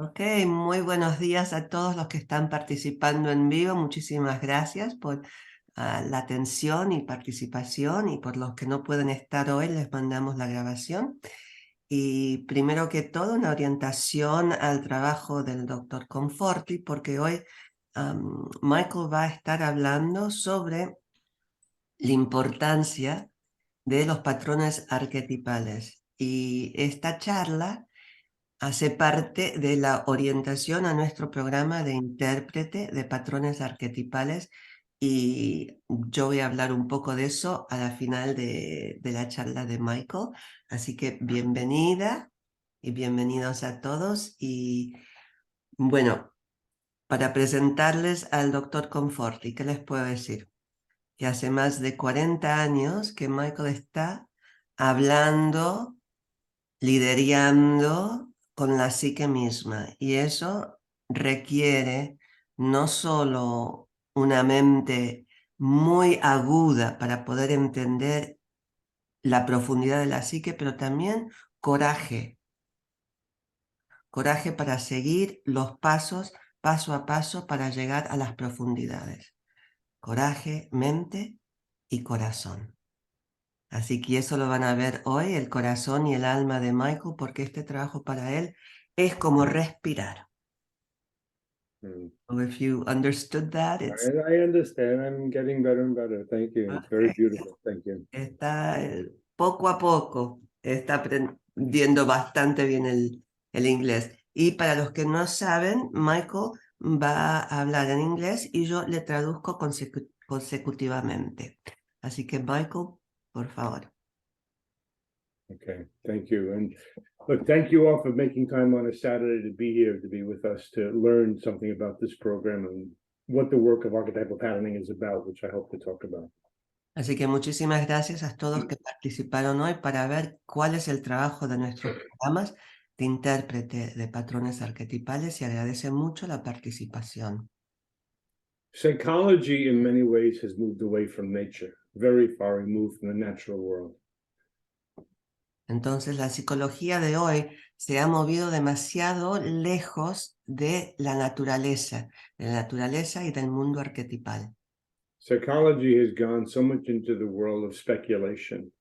Ok, muy buenos días a todos los que están participando en vivo. Muchísimas gracias por la atención y participación, y por los que no pueden estar hoy les mandamos la grabación. Y primero que todo, una orientación al trabajo del Dr. Conforti, porque hoy Michael va a estar hablando sobre la importancia de los patrones arquetipales. Y esta charla hace parte de la orientación a nuestro programa de intérprete de patrones arquetipales, y yo voy a hablar un poco de eso a la final de la charla de Michael. Así que bienvenida y bienvenidos a todos. Y bueno, para presentarles al doctor Conforti, ¿qué les puedo decir? Que hace más de 40 años que Michael está hablando, liderando con la psique misma, y eso requiere no solo una mente muy aguda para poder entender la profundidad de la psique, pero también coraje, coraje para seguir los pasos paso a paso para llegar a las profundidades. Coraje, mente y corazón. Así que eso lo van a ver hoy, el corazón y el alma de Michael, porque este trabajo para él es como respirar. Mm. So if you understood that, it's I understand. I'm getting better and better. Thank you. It's very okay. beautiful. Thank you. Está poco a poco, está aprendiendo bastante bien el inglés. Y para los que no saben, Michael va a hablar en inglés y yo le traduzco consecutivamente. Así que Michael, por favor. Okay. Thank you. And look, thank you all for making time on a Saturday to be here, to be with us, to learn something about this program and what the work of archetypal patterning is about, which I hope to talk about. Así que muchísimas gracias a todos que participaron hoy para ver cuál es el trabajo de nuestros programas de intérprete de patrones arquetipales, y agradece mucho la participación. Psychology, in many ways, has moved away from nature, very far removed from the natural world. Entonces, la psicología de hoy se ha movido demasiado lejos de la naturaleza y del mundo arquetipal. Psychology has gone so much into the world of speculation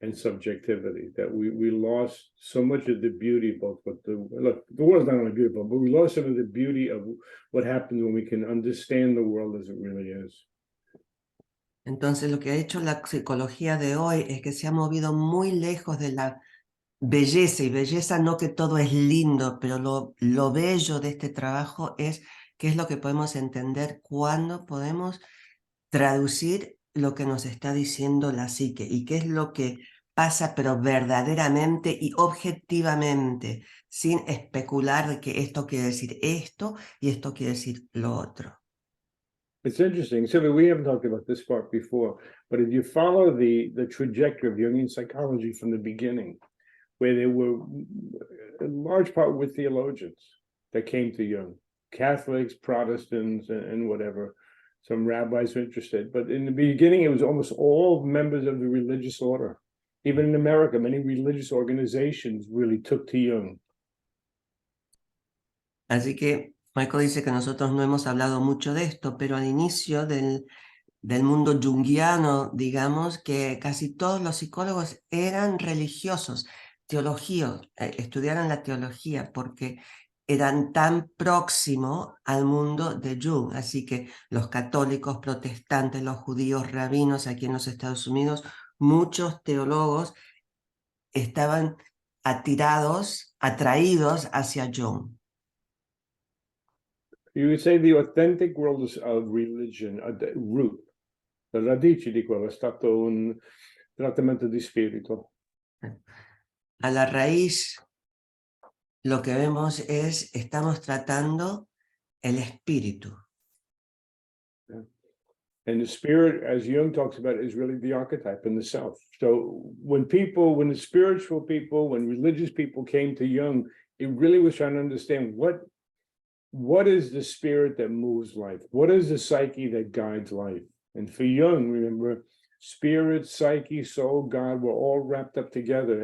and subjectivity that we lost so much of the beauty, both what the world's not only beautiful, but we lost some of the beauty of what happens when we can understand the world as it really is. Entonces, lo que ha hecho la psicología de hoy es que se ha movido muy lejos de la belleza, y belleza no que todo es lindo, pero lo bello de este trabajo es qué es lo que podemos entender cuando podemos traducir lo que nos está diciendo la psique, y qué es lo que pasa, pero verdaderamente y objetivamente, sin especular de que esto quiere decir esto y esto quiere decir lo otro. It's interesting. So we haven't talked about this part before, but if you follow the trajectory of Jungian psychology from the beginning, where there were in large part with theologians that came to Jung, Catholics, Protestants, and whatever. Some rabbis were interested, but in the beginning, it was almost all members of the religious order. Even in America, many religious organizations really took to Jung. Así que Michael dice que nosotros no hemos hablado mucho de esto, pero al inicio del mundo junguiano, digamos que casi todos los psicólogos eran religiosos, estudiaron la teología porque eran tan próximos al mundo de Jung. Así que los católicos, protestantes, los judíos, rabinos aquí en los Estados Unidos, muchos teólogos estaban atraídos hacia Jung. You would say the authentic world of religion, the root, le radici di quello è stato un trattamento di spirito. A la raíz, lo que vemos es, estamos tratando el espíritu. And the spirit, as Jung talks about, is really the archetype in the self. So when the spiritual people, when religious people came to Jung, it really was trying to understand what is the spirit that moves life? What is the psyche that guides life? And for Jung, remember, spirit, psyche, soul, God were all wrapped up together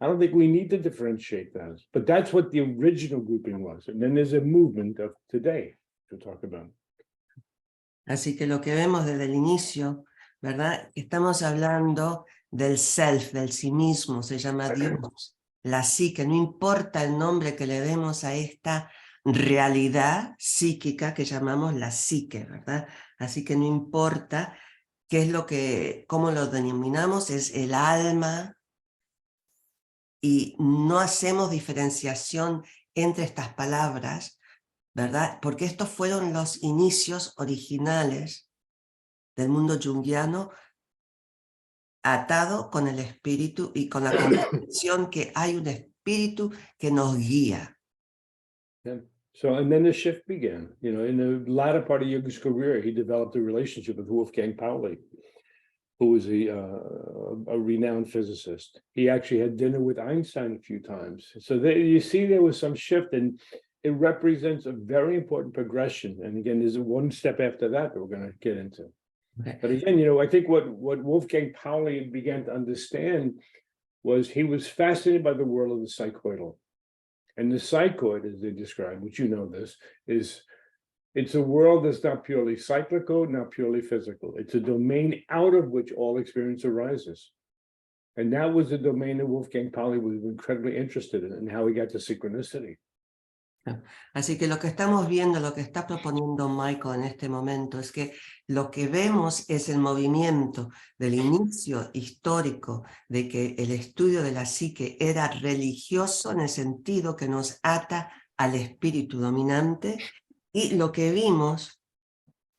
I don't think we need to differentiate that, but that's what the original grouping was. And then there's a movement of today to talk about. Así que lo que vemos desde el inicio, ¿verdad? Estamos hablando del self, del sí mismo, se llama Dios, la psique, no importa el nombre que le demos a esta realidad psíquica que llamamos la psique, ¿verdad? Así que no importa qué es cómo lo denominamos, es el alma, y no hacemos diferenciación entre estas palabras, ¿verdad? Porque estos fueron los inicios originales del mundo junguiano, atado con el espíritu y con la comprensión que hay un espíritu que nos guía. Yeah. So, and then the shift began. You know, in the latter part of Jung's career, he developed a relationship with Wolfgang Pauli, who was a renowned physicist. He actually had dinner with Einstein a few times. So there, you see there was some shift, and it represents a very important progression. And again, there's one step after that we're going to get into. Okay. But again, you know, I think what Wolfgang Pauli began to understand was he was fascinated by the world of the psychoidal. And the psychoid, as they describe, which you know this, it's a world that's not purely cyclical, not purely physical. It's a domain out of which all experience arises. And that was the domain that Wolfgang Pauli was incredibly interested in, and how he got to synchronicity. Así que lo que estamos viendo, lo que está proponiendo Michael en este momento, es que lo que vemos es el movimiento del inicio histórico de que el estudio de la psique era religioso en el sentido que nos ata al espíritu dominante, y lo que vimos,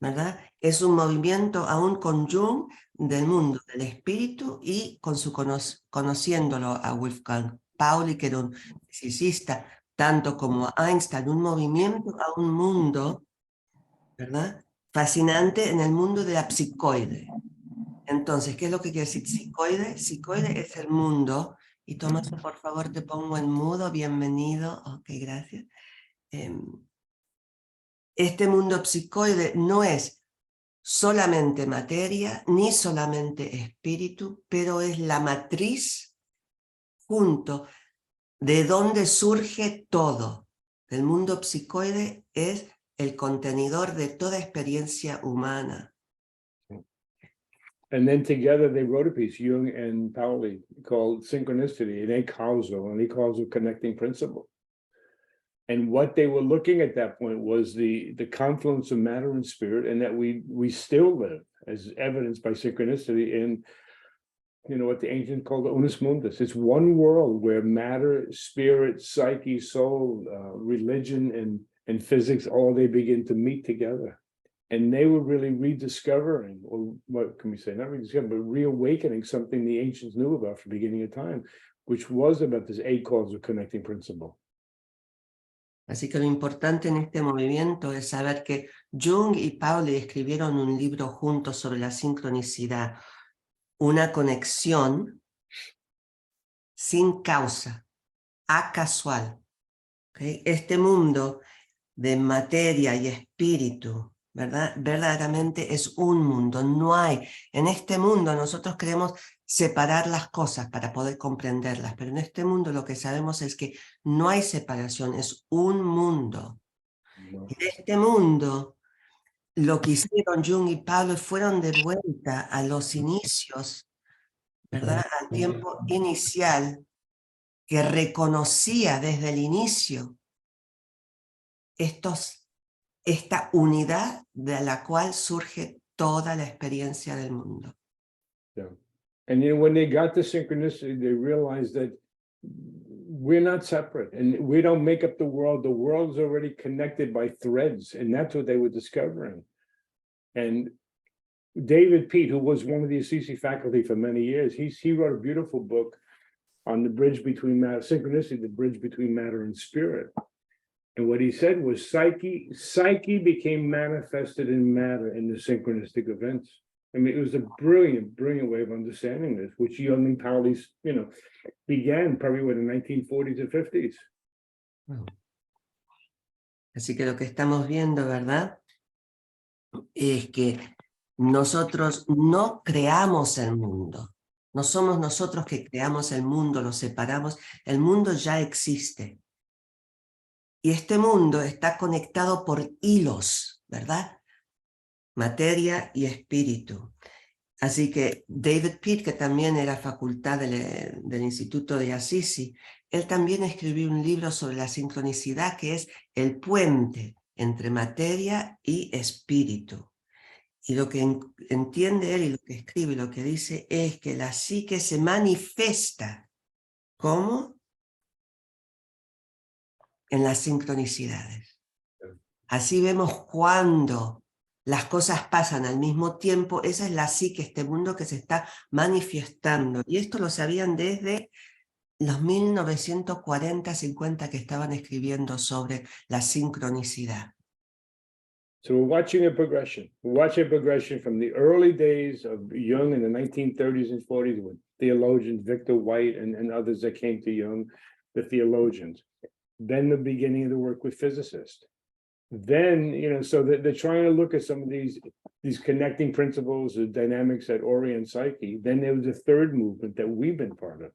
¿verdad?, es un movimiento aún con Jung del mundo del espíritu, y con su conociéndolo a Wolfgang Pauli, que era un físico, tanto como Einstein, un movimiento a un mundo, ¿verdad?, fascinante en el mundo de la psicoide. Entonces, ¿qué es lo que quiere decir psicoide? Psicoide es el mundo, y Tomás, por favor, te pongo en mudo, bienvenido, ok, gracias. Este mundo psicoide no es solamente materia, ni solamente espíritu, pero es la matriz junto de donde surge todo. El mundo psicoide es el contenedor de toda experiencia humana. And then together they wrote a piece, Jung and Pauli, called Synchronicity, and he calls it Connecting Principle. And what they were looking at that point was the confluence of matter and spirit, and that we still live, as evidenced by synchronicity, in, you know, what the ancients called the unus mundus. It's one world where matter, spirit, psyche, soul, religion, and physics, all they begin to meet together. And they were really rediscovering, or what can we say, not rediscovering, but reawakening something the ancients knew about from the beginning of time, which was about this eight calls of connecting principle. Así que lo importante en este movimiento es saber que Jung y Pauli escribieron un libro juntos sobre la sincronicidad, una conexión sin causa, acasual. ¿Okay? Este mundo de materia y espíritu, ¿verdad?, verdaderamente es un mundo. No hay, en este mundo nosotros queremos separar las cosas para poder comprenderlas, pero en este mundo lo que sabemos es que no hay separación, es un mundo. No. Y de este mundo, lo que hicieron Jung y Pablo fueron de vuelta a los inicios, ¿verdad?, al tiempo inicial, que reconocía desde el inicio esta unidad de la cual surge toda la experiencia del mundo. Yeah. And you know, when they got to synchronicity, they realized that we're not separate, and we don't make up the world. The world's already connected by threads, and that's what they were discovering. And David Pete, who was one of the Assisi faculty for many years, he wrote a beautiful book on the bridge between matter, synchronicity, the bridge between matter and spirit. And what he said was psyche became manifested in matter in the synchronistic events. I mean, it was a brilliant, brilliant way of understanding this, which Jung and Pauli's, you know, began probably in the 1940s and 50s. Wow. Así que lo que estamos viendo, ¿verdad?, es que nosotros no creamos el mundo. No somos nosotros que creamos el mundo, lo separamos. El mundo ya existe. Y este mundo está conectado por hilos, ¿verdad? Materia y espíritu. Así que David Pitt, que también era facultad del Instituto de Assisi, él también escribió un libro sobre la sincronicidad, que es el puente entre materia y espíritu. Y lo que entiende él y lo que escribe y lo que dice es que la psique se manifiesta. ¿Cómo? En las sincronicidades. Así vemos cuando las cosas pasan al mismo tiempo. Esa es la psique, este mundo que se está manifestando. Y esto lo sabían desde los 1940, 50 que estaban escribiendo sobre la sincronicidad. So we're watching a progression. We're watching a progression from the early days of Jung in the 1930s and 40s with theologians, Victor White and others that came to Jung, the theologians. Then the beginning of the work with physicists. Then, so they're trying to look at some of these connecting principles, the dynamics at Orient Psyche. Then there was a third movement that we've been part of,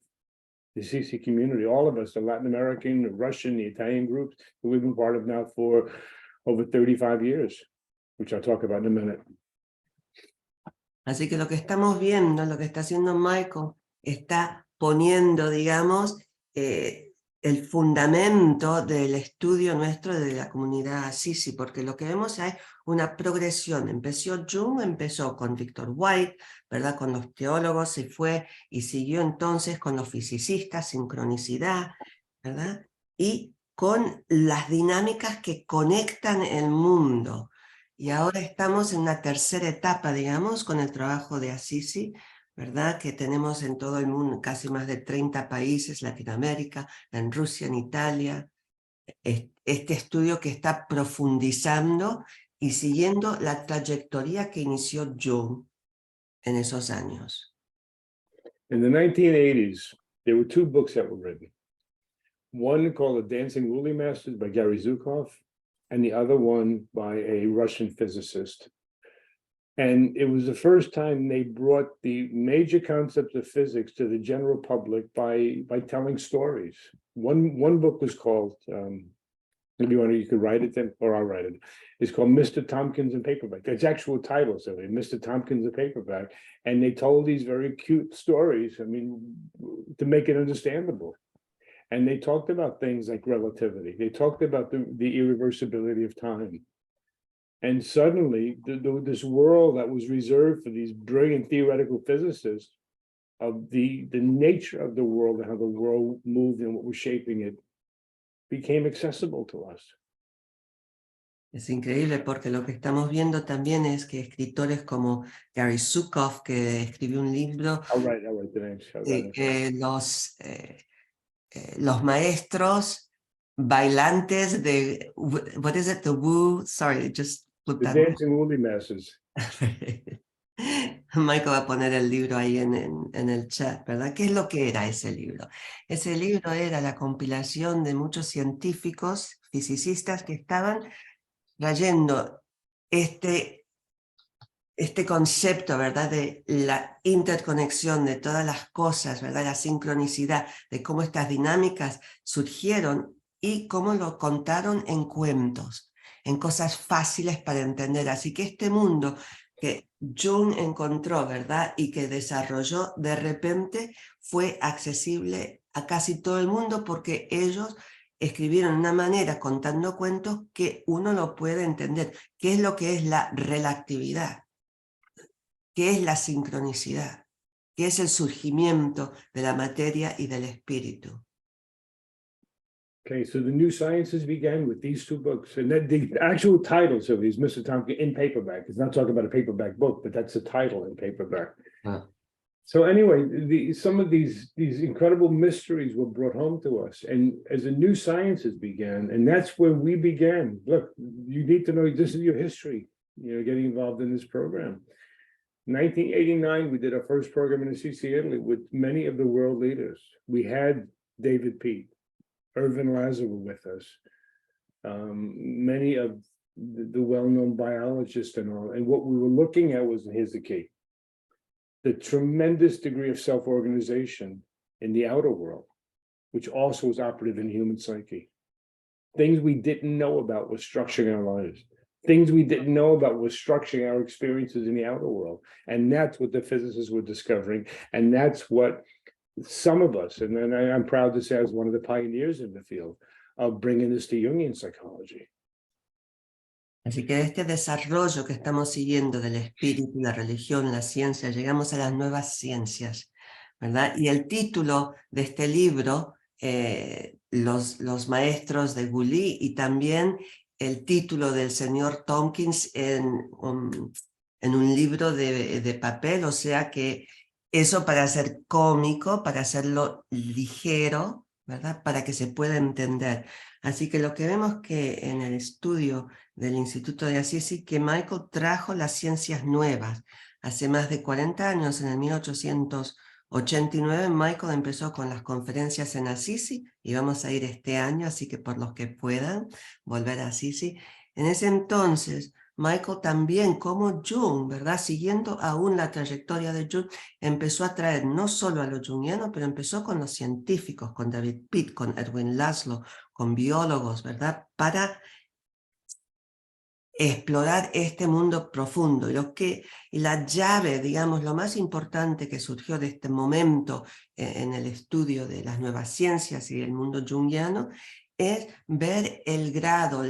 the CC community, all of us, the Latin American, the Russian, the Italian groups that we've been part of now for over 35 years, which I'll talk about in a minute. Así que lo que estamos viendo, lo que está haciendo Michael, está poniendo, digamos, el fundamento del estudio nuestro de la comunidad Assisi, porque lo que vemos es una progresión. Empezó con Victor White, ¿verdad? Con los teólogos, se fue y siguió entonces con los fisicistas, sincronicidad, ¿verdad? Y con las dinámicas que conectan el mundo. Y ahora estamos en una tercera etapa, digamos, con el trabajo de Assisi, ¿verdad? Que tenemos en todo el mundo, casi más de 30 países, Latinoamérica, en Rusia, en Italia. Este estudio que está profundizando y siguiendo la trayectoria que inició Jung en esos años. In the 1980s, there were two books that were written. One called The Dancing Woolly Masters by Gary Zukov, and the other one by a Russian physicist. And it was the first time they brought the major concepts of physics to the general public by telling stories. One book was called, if you could write it then, or I'll write it. It's called Mr. Tompkins in Paperback. That's actual title, so Mr. Tompkins in Paperback. And they told these very cute stories, to make it understandable. And they talked about things like relativity. They talked about the irreversibility of time. And suddenly, this world that was reserved for these brilliant theoretical physicists of the nature of the world and how the world moved and what was shaping it became accessible to us. Es increíble porque lo que estamos viendo también es que escritores como Gary Zukov, que escribió un libro, I'll write the names. Los maestros bailantes de, what is it, the Wu, sorry, just look The that Dancing Woolly Masters. Michael va a poner el libro ahí en el chat, ¿verdad? ¿Qué es lo que era ese libro? Ese libro era la compilación de muchos científicos, fisicistas que estaban trayendo este concepto, ¿verdad? De la interconexión de todas las cosas, ¿verdad? La sincronicidad, de cómo estas dinámicas surgieron y cómo lo contaron en cuentos, en cosas fáciles para entender. Así que este mundo que Jung encontró, ¿verdad? Y que desarrolló, de repente fue accesible a casi todo el mundo porque ellos escribieron de una manera contando cuentos que uno lo puede entender. ¿Qué es lo que es la relatividad? ¿Qué es la sincronicidad? ¿Qué es el surgimiento de la materia y del espíritu? Okay, so the new sciences began with these two books, and then the actual titles of these, Mr. Tompkins in paperback. It's not talking about a paperback book, but that's the title in paperback. Ah. So anyway, some of these incredible mysteries were brought home to us, and as the new sciences began, and that's where we began. Look, you need to know this is your history. Getting involved in this program. 1989, we did our first program in the CC Italy with many of the world leaders. We had David Peat, Irvin Lazar were with us, many of the well-known biologists and all. And what we were looking at was, here's the key. the tremendous degree of self-organization in the outer world, which also is operative in human psyche. Things we didn't know about was structuring our lives. Things we didn't know about was structuring our experiences in the outer world. And that's what the physicists were discovering. And that's what some of us, and then I'm proud to say I was one of the pioneers in the field of bringing this to Jungian psychology. Así que este desarrollo que estamos siguiendo del espíritu, la religión, la ciencia, llegamos a las nuevas ciencias, ¿verdad? Y el título de este libro, los maestros de Gully, y también el título del señor Tompkins en un libro de papel, o sea que eso para ser cómico, para hacerlo ligero, ¿verdad? Para que se pueda entender. Así que lo que vemos que en el estudio del Instituto de Assisi, que Michael trajo las ciencias nuevas. Hace más de 40 años, en el 1889, Michael empezó con las conferencias en Assisi, y vamos a ir este año, así que por los que puedan volver a Assisi. En ese entonces, Michael también, como Jung, ¿verdad? Siguiendo aún la trayectoria de Jung, empezó a traer no solo a los jungianos, pero empezó con los científicos, con David Pitt, con Erwin Laszlo, con biólogos, ¿verdad? Para explorar este mundo profundo. Y la llave, digamos, lo más importante que surgió de este momento en el estudio de las nuevas ciencias y del mundo junguiano, es ver el grado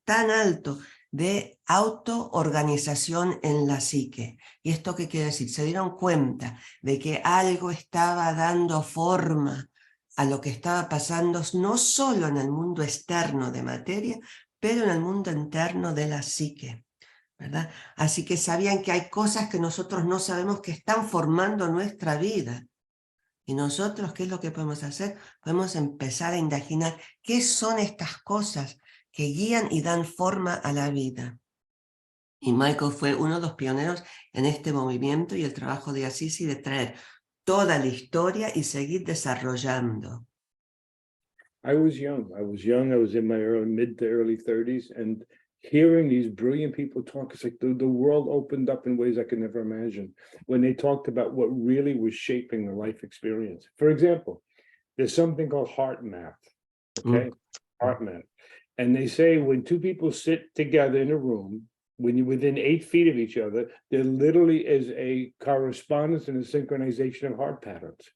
tan alto de autoorganización en la psique. ¿Y esto qué quiere decir? Se dieron cuenta de que algo estaba dando forma a lo que estaba pasando, no solo en el mundo externo de materia, pero en el mundo interno de la psique, ¿verdad? Así que sabían que hay cosas que nosotros no sabemos que están formando nuestra vida. Y nosotros, ¿qué es lo que podemos hacer? Podemos empezar a imaginar qué son estas cosas que guían y dan forma a la vida. Y Michael fue uno de los pioneros en este movimiento y el trabajo de Assisi de traer toda la historia y seguir desarrollando. I was young. I was in my mid to early 30s, and hearing these brilliant people talk, it's like the world opened up in ways I could never imagine when they talked about what really was shaping the life experience. For example, there's something called heart math, okay? Heart math. And they say when two people sit together in a room, when you're within 8 feet of each other, there literally is a correspondence and a synchronization of heart patterns.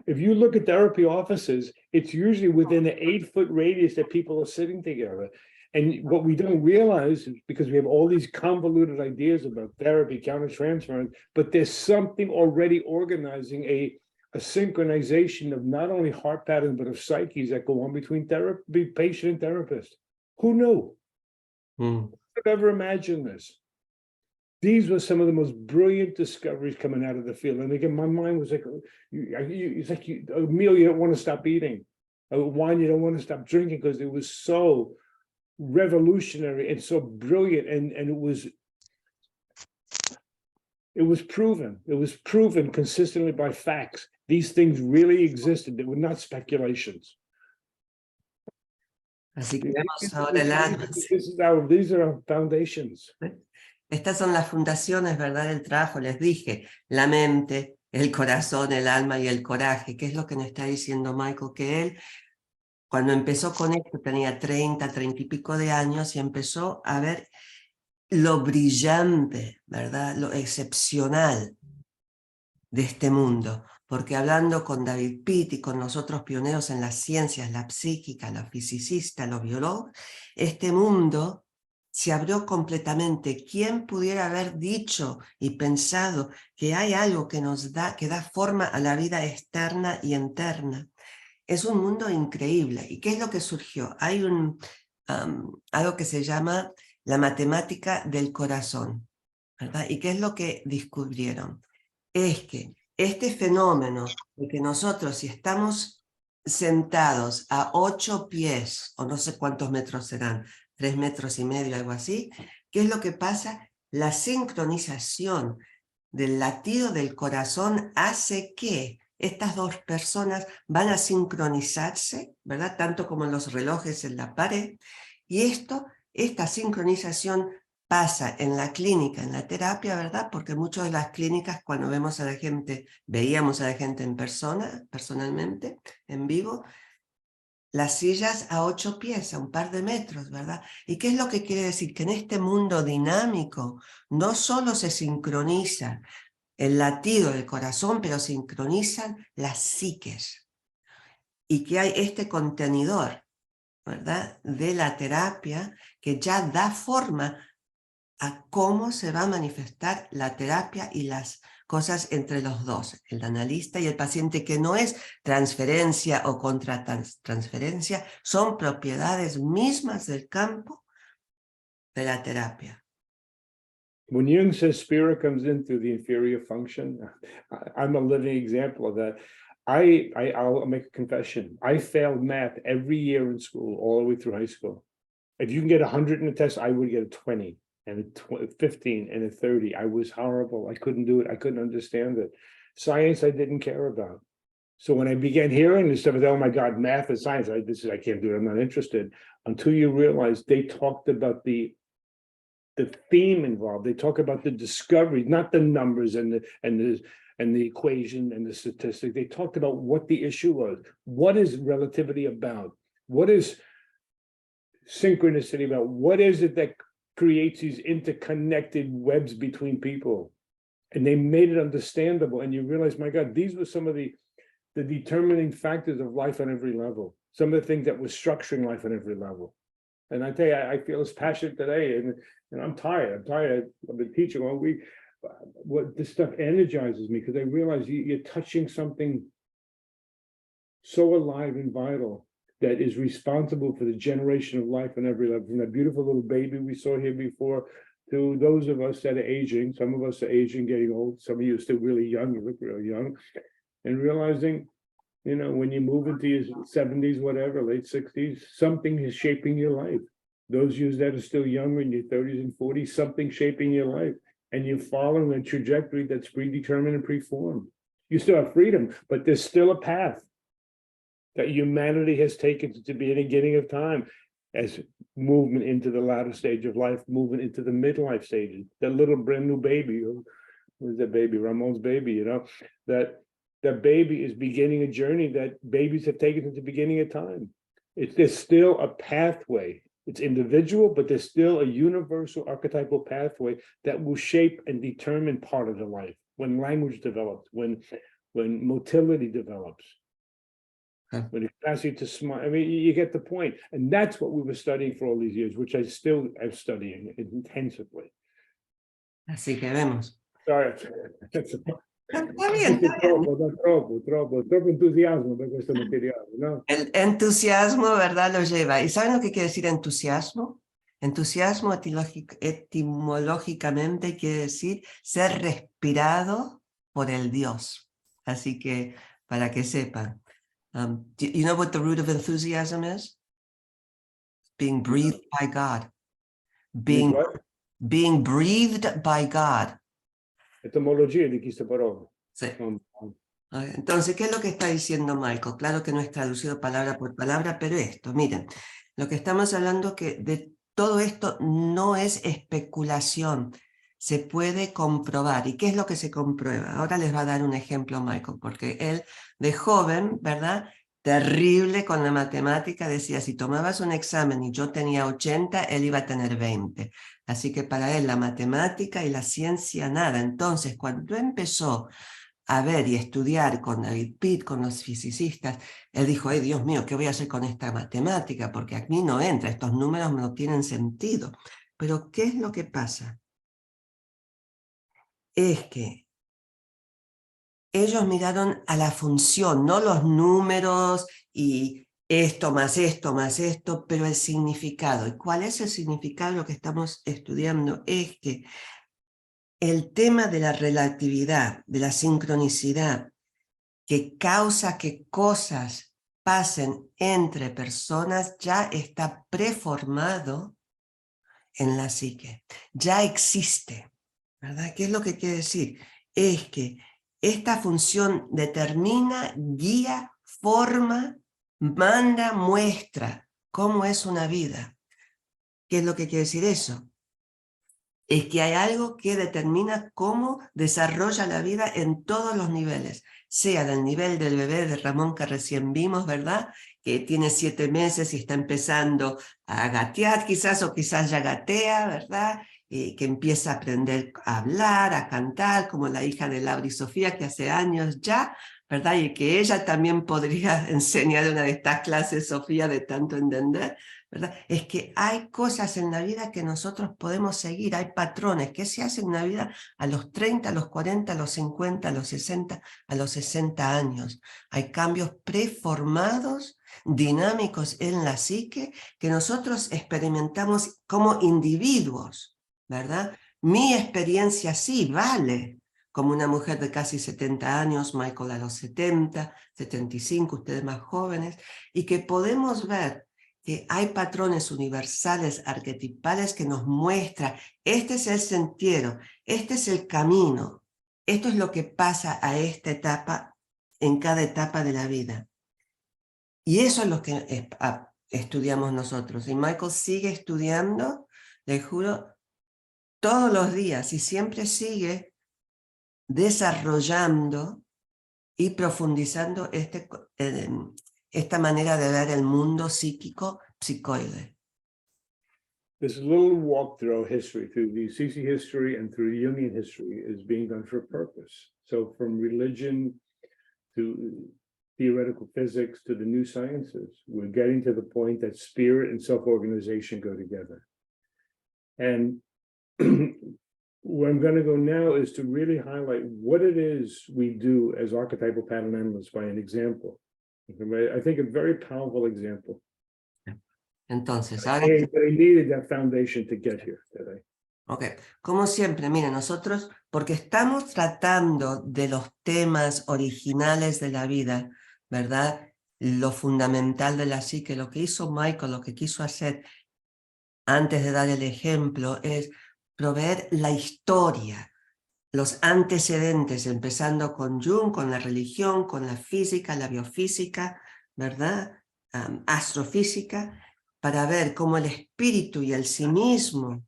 If you look at therapy offices, it's usually within an 8-foot radius that people are sitting together. And what we don't realize is because we have all these convoluted ideas about therapy, countertransference, but there's something already organizing a synchronization of not only heart patterns, but of psyches that go on between therapy, patient and therapist. Who knew? Who could ever imagine this? These were some of the most brilliant discoveries coming out of the field. And again, my mind was like, it's like a meal you don't want to stop eating, a wine you don't want to stop drinking, because it was so revolutionary and so brilliant. And it was proven. It was proven consistently by facts. These things really existed. They were not speculations. Así que vemos ahora el alma. These are our foundations. Estas son las fundaciones, ¿verdad?, del trabajo. Les dije, la mente, el corazón, el alma y el coraje. ¿Qué es lo que nos está diciendo Michael? Que él, cuando empezó con esto, tenía 30 y pico de años y empezó a ver lo brillante, ¿verdad?, lo excepcional de este mundo. Porque hablando con David Pitt y con los otros pioneros en las ciencias, la psíquica, los fisicistas, los biólogos, este mundo se abrió completamente. ¿Quién pudiera haber dicho y pensado que hay algo que que da forma a la vida externa y interna? Es un mundo increíble. ¿Y qué es lo que surgió? Hay algo que se llama la matemática del corazón, ¿verdad? ¿Y qué es lo que descubrieron? Es que este fenómeno de que nosotros, si estamos sentados a 8 pies, o no sé cuántos metros serán, 3,5 metros, algo así, ¿qué es lo que pasa? La sincronización del latido del corazón hace que estas dos personas van a sincronizarse, ¿verdad? Tanto como los relojes en la pared, y esta sincronización pasa en la clínica, en la terapia, ¿verdad? Porque muchas de las clínicas, cuando vemos a la gente, veíamos a la gente en persona, personalmente, en vivo, las sillas a 8 pies, a un par de metros, ¿verdad? ¿Y qué es lo que quiere decir? Que en este mundo dinámico no solo se sincroniza el latido del corazón, pero sincronizan las psiques. Y que hay este contenedor, ¿verdad?, de la terapia que ya da forma a cómo se va a manifestar la terapia y las cosas entre los dos, el analista y el paciente, que no es transferencia o contratransferencia, son propiedades mismas del campo de la terapia. When Jung says spirit comes in through the inferior function, I'm a living example of that. I'll make a confession. I failed math every year in school, all the way through high school. If you can get 100 in a test, I would get a 20 and a 15 and a 30. I was horrible. I couldn't do it. I couldn't understand it. Science, I didn't care about. So when I began hearing this stuff, oh my God, math and science, I can't do it. I'm not interested. Until you realize they talked about the theme involved. They talk about the discovery, not the numbers and the equation and the statistic. They talked about what the issue was. What is relativity about? What is synchronicity about? What is it that creates these interconnected webs between people? And they made it understandable. And you realize, my God, these were some of the determining factors of life on every level. Some of the things that were structuring life on every level. And I tell you, I feel as passionate today, and I'm tired. I've been teaching all week. What this stuff energizes me, because I realize you're touching something so alive and vital that is responsible for the generation of life on every level. From that beautiful little baby we saw here before, to those of us that are aging. Some of us are aging, getting old. Some of you are still really young. You look really young. And realizing, you know, when you move into your 70s, whatever, late 60s, something is shaping your life. Those of you that are still younger in your 30s and 40s, something shaping your life. And you're following a trajectory that's predetermined and preformed. You still have freedom, but there's still a path that humanity has taken to be the beginning of time as movement into the latter stage of life, movement into the midlife stages. That little brand new baby, who's that baby? Ramon's baby, you know, that baby is beginning a journey that babies have taken at the beginning of time. There's still a pathway. It's individual, but there's still a universal archetypal pathway that will shape and determine part of the life. When language develops, when motility develops, when the capacity to smile. I mean, you get the point. And that's what we were studying for all these years, which I still am studying intensively. Así que vemos. Sorry. Está bien, está bien. Troppo entusiasmo per questo materiale, no? El entusiasmo, ¿verdad?, lo lleva. ¿Y saben lo que quiere decir entusiasmo? Entusiasmo etimológicamente quiere decir ser respirado por el Dios. Así que, para que sepan. You know what the root of enthusiasm is? Being breathed by God. Being breathed by God. Etimologia di questa parola. Sí. Entonces, ¿qué es lo que está diciendo Michael? Claro que no es traducido palabra por palabra, pero esto, miren, lo que estamos hablando que de todo esto no es especulación, se puede comprobar. ¿Y qué es lo que se comprueba? Ahora les va a dar un ejemplo Michael, porque él de joven, ¿verdad?, terrible con la matemática, decía, si tomabas un examen y yo tenía 80, él iba a tener 20. Así que para él la matemática y la ciencia nada. Entonces, cuando empezó a ver y estudiar con David Pitt, con los fisicistas, él dijo, ay Dios mío, ¿qué voy a hacer con esta matemática? Porque aquí no entra, estos números no tienen sentido. Pero ¿qué es lo que pasa? Es que ellos miraron a la función, no los números y esto más esto, pero el significado. ¿Y cuál es el significado? Lo que estamos estudiando es que el tema de la relatividad, de la sincronicidad, que causa que cosas pasen entre personas, ya está preformado en la psique, ya existe, ¿verdad? ¿Qué es lo que quiere decir? Es que esta función determina, guía, forma, manda, muestra cómo es una vida. ¿Qué es lo que quiere decir eso? es que hay algo que determina cómo desarrolla la vida en todos los niveles, sea del nivel del bebé de Ramón que recién vimos, ¿verdad? Que tiene 7 meses y está empezando a gatear quizás, o quizás ya gatea, ¿verdad? Que empieza a aprender a hablar, a cantar, como la hija de Laura y Sofía, que hace años ya, ¿verdad? Y que ella también podría enseñar una de estas clases, Sofía, de tanto entender, ¿verdad? Es que hay cosas en la vida que nosotros podemos seguir, hay patrones que se hacen en la vida a los 30, a los 40, a los 50, a los 60, a los 60 años. Hay cambios preformados, dinámicos en la psique que nosotros experimentamos como individuos, ¿verdad? Mi experiencia sí vale, como una mujer de casi 70 años, Michael a los 70, 75, ustedes más jóvenes, y que podemos ver que hay patrones universales, arquetipales, que nos muestran, este es el sentiero, este es el camino, esto es lo que pasa a esta etapa, en cada etapa de la vida. Y eso es lo que estudiamos nosotros. Y Michael sigue estudiando, le juro, todos los días, y siempre sigue desarrollando y profundizando esta manera de ver el mundo psíquico psicoide. This little walk through history, through the CC history and through Jungian history, is being done for a purpose. So from religion to theoretical physics to the new sciences, we're getting to the point that spirit and self-organization go together. And where I'm going to go now is to really highlight what it is we do as archetypal pattern analysts by an example. I think a very powerful example. Entonces, ahora... But I needed that foundation to get here today. Ok, como siempre, miren, nosotros, porque estamos tratando de los temas originales de la vida, ¿verdad? Lo fundamental de la psique, lo que hizo Michael, lo que quiso hacer antes de dar el ejemplo, es proveer la historia, los antecedentes, empezando con Jung, con la religión, con la física, la biofísica, ¿verdad? Astrofísica, para ver cómo el espíritu y el sí mismo,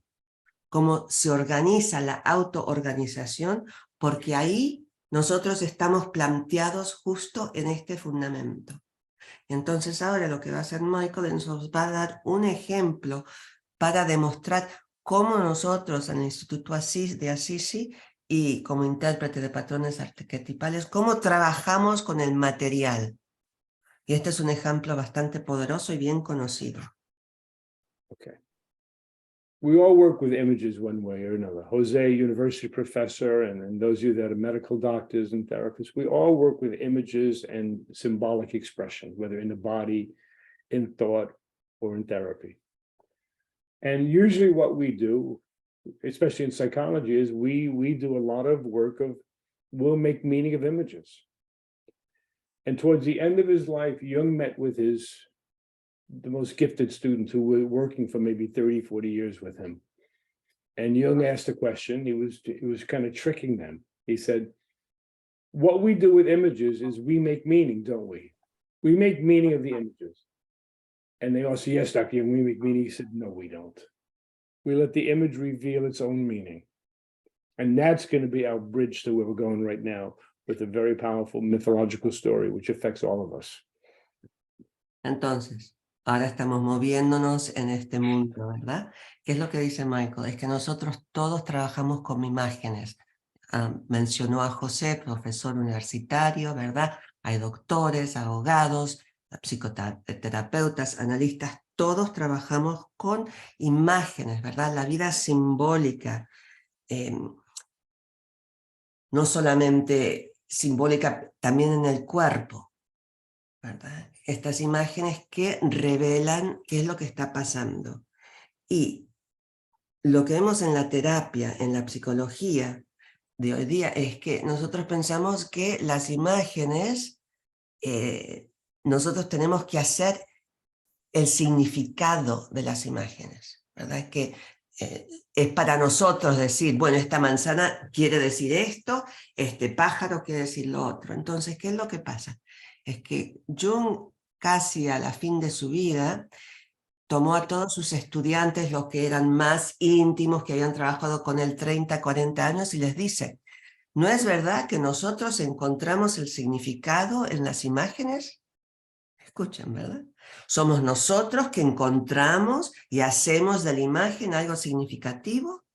cómo se organiza la autoorganización, porque ahí nosotros estamos planteados justo en este fundamento. Entonces ahora lo que va a hacer Michael nos va a dar un ejemplo para demostrar cómo nosotros en el Instituto de Assisi y como intérprete de patrones arquetipales, cómo trabajamos con el material. Y este es un ejemplo bastante poderoso y bien conocido. Okay. We all work with images one way or another. Jose, university professor, and those of you that are medical doctors and therapists, we all work with images and symbolic expression, whether in the body, in thought, or in therapy. And usually what we do, especially in psychology, is we do a lot of work of, we'll make meaning of images. And towards the end of his life, Jung met with the most gifted students who were working for maybe 30, 40 years with him. And Jung asked a question. He was kind of tricking them. He said, what we do with images is we make meaning, don't we? We make meaning of the images. And they all said, yes, Dr. Jung, we make meaning. He said, no, we don't. We let the image reveal its own meaning. And that's going to be our bridge to where we're going right now with a very powerful mythological story, which affects all of us. Entonces, ahora estamos moviéndonos en este mundo, ¿verdad? ¿Qué es lo que dice Michael? Es que nosotros todos trabajamos con imágenes. Mencionó a José, profesor universitario, ¿verdad? Hay doctores, abogados, psicoterapeutas, analistas, todos trabajamos con imágenes, ¿verdad? La vida simbólica, no solamente simbólica, también en el cuerpo, ¿verdad? Estas imágenes que revelan qué es lo que está pasando. Y lo que vemos en la terapia, en la psicología de hoy día, es que nosotros pensamos que las imágenes, nosotros tenemos que hacer el significado de las imágenes, ¿verdad? Que es para nosotros decir, bueno, esta manzana quiere decir esto, este pájaro quiere decir lo otro. Entonces, ¿qué es lo que pasa? Es que Jung, casi a la fin de su vida, tomó a todos sus estudiantes, los que eran más íntimos, que habían trabajado con él 30, 40 años, y les dice, ¿no es verdad que nosotros encontramos el significado en las imágenes? Escuchen, ¿verdad? Somos nosotros que encontramos y hacemos de la imagen algo significativo.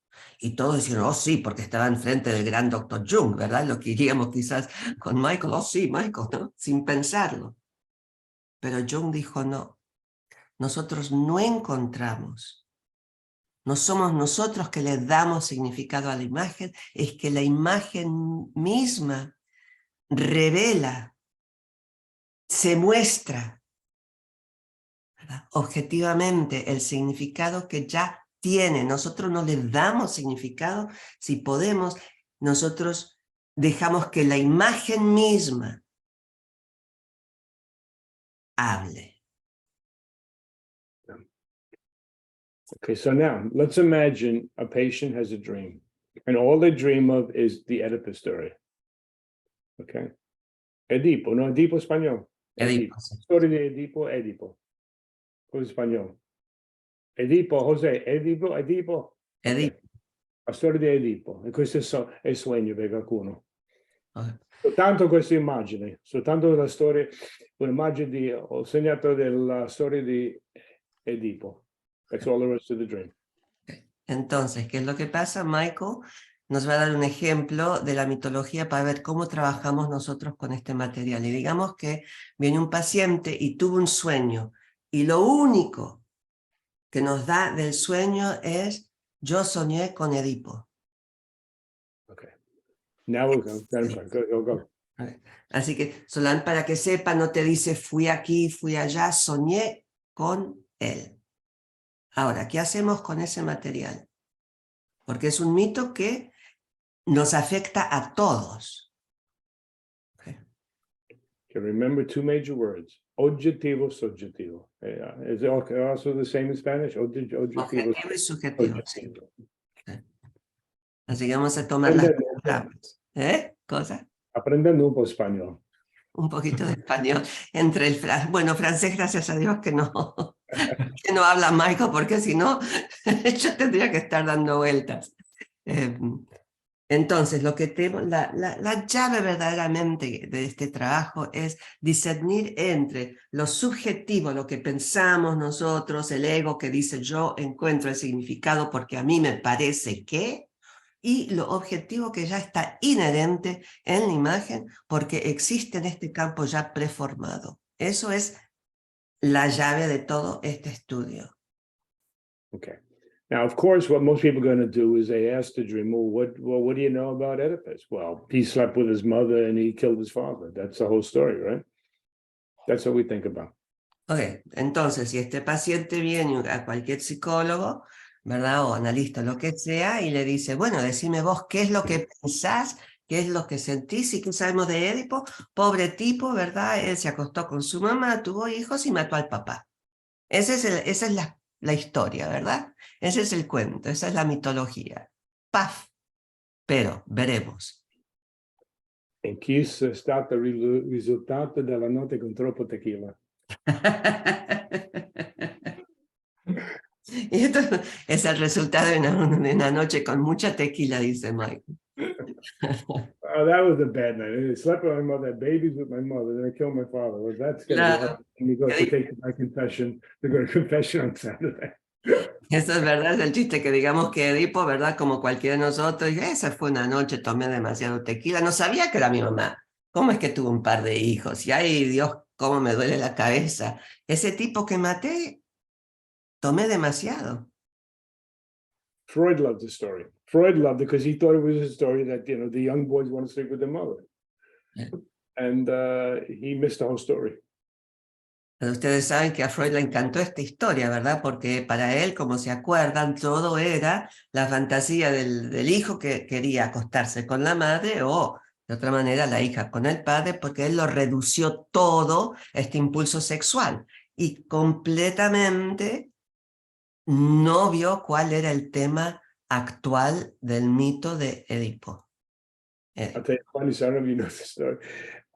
Y todos dijeron, oh sí, porque estaba enfrente del gran Dr. Jung, ¿verdad? Lo que iríamos quizás con Michael, oh sí, Michael, ¿no? Sin pensarlo. Pero Jung dijo, no, nosotros no encontramos. No somos nosotros que le damos significado a la imagen, es que la imagen misma revela, se muestra, ¿verdad? Objetivamente el significado que ya tiene. Nosotros no le damos significado. Si podemos, nosotros dejamos que la imagen misma hable. Okay, so now let's imagine a patient has a dream, and all they dream of is the Oedipus story. Okay. Edipo, no, Edipo español. Edipo. Edipo, sí. Storia di Edipo, Edipo. Cosa spagnolo? Edipo, José, Edipo, Edipo. Edipo. Okay. La storia di Edipo. E questo è il sogno per qualcuno. Okay. Soltanto questa immagine, soltanto la storia, un'immagine di, ho segnato della storia di Edipo. That's all the rest of the dream. Entonces, ¿qué es lo que pasa? Michael nos va a dar un ejemplo de la mitología para ver cómo trabajamos nosotros con este material. Y digamos que viene un paciente y tuvo un sueño, y lo único que nos da del sueño es, yo soñé con Edipo. Okay. Now we're going. Go. Así que, Solán, para que sepa, no te dice fui aquí, fui allá, soñé con él. Ahora, ¿qué hacemos con ese material? Porque es un mito que nos afecta a todos. Okay, remember two major words: objetivo, subjetivo. Is it also the same in Spanish? Objetivo Objetivo y subjetivo, sí. subjetivo. Así que vamos a tomar las palabras. ¿Cosa? Aprendiendo un poco español. Un poquito de español entre el bueno, francés, gracias a Dios que no habla Michael, porque si no, yo tendría que estar dando vueltas. Entonces, lo que tenemos, la llave verdaderamente de este trabajo es discernir entre lo subjetivo, lo que pensamos nosotros, el ego que dice yo encuentro el significado porque a mí me parece que, y lo objetivo que ya está inherente en la imagen porque existe en este campo ya preformado. Eso es la llave de todo este estudio. Okay. Now, of course, what most people are going to do is they ask the dreamer, what do you know about Oedipus? Well, he slept with his mother and he killed his father. That's the whole story, right? That's what we think about. Ok, entonces, si este paciente viene a cualquier psicólogo, ¿verdad? O analista, lo que sea, y le dice, bueno, decime vos qué es lo que pensás, qué es lo que sentís y qué sabemos de Édipo. Pobre tipo, ¿verdad? Él se acostó con su mamá, tuvo hijos y mató al papá. Esa es la historia, ¿verdad? Ese es el cuento, esa es la mitología. ¡Paf! Pero veremos. E chi è stato il risultato della notte con troppo tequila? Y esto es el resultado de una noche con mucha tequila, dice Mike. Oh, that was a bad night. I slept with my mother, had babies with my mother, then I killed my father. Well, that's going to be hard. And you go to take my confession, to go to confession on Saturday. Eso es verdad, es el chiste que digamos que Edipo, ¿verdad? Como cualquiera de nosotros, esa fue una noche, tomé demasiado tequila, no sabía que era mi mamá. ¿Cómo es que tuvo un par de hijos? Y ay, Dios, cómo me duele la cabeza. Ese tipo que maté, tomé demasiado. Freud loved the story. Freud loved it because he thought it was a story that, the young boys want to sleep with their mother. Yeah. And he missed the whole story. Pero ustedes saben que a Freud le encantó esta historia, ¿verdad? Porque para él, como se acuerdan, todo era la fantasía del hijo que quería acostarse con la madre o, de otra manera, la hija con el padre, porque él lo redució todo, este impulso sexual, y completamente no vio cuál era el tema actual del mito de Edipo. I'll tell you a funny story. I don't know if you know this story.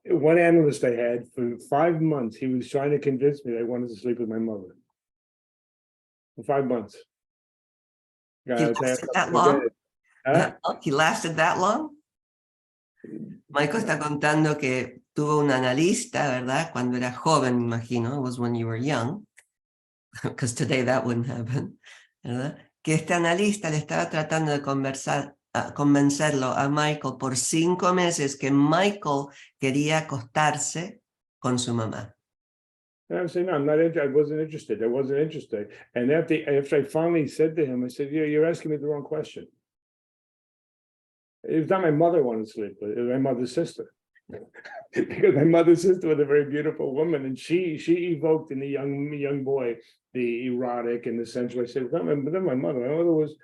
One analyst I had for 5 months, he was trying to convince me I wanted to sleep with my mother. 5 months. He lasted that long? Huh? He lasted that long? Michael está contando que tuvo un analista, ¿verdad? Cuando era joven, me imagino. It was when you were young. Because today that wouldn't happen. ¿Verdad? Que este analista le estaba tratando de convencerlo a Michael por 5 meses que Michael quería acostarse con su mamá. And I was saying, no, I'm not interested. I wasn't interested. I wasn't interested. And after I finally said to him, I said, you're asking me the wrong question. It was not my mother who wanted to sleep, but it was my mother's sister. Because my mother's sister was a very beautiful woman, and she evoked in the young boy the erotic and the sensual. I said, but then my mother was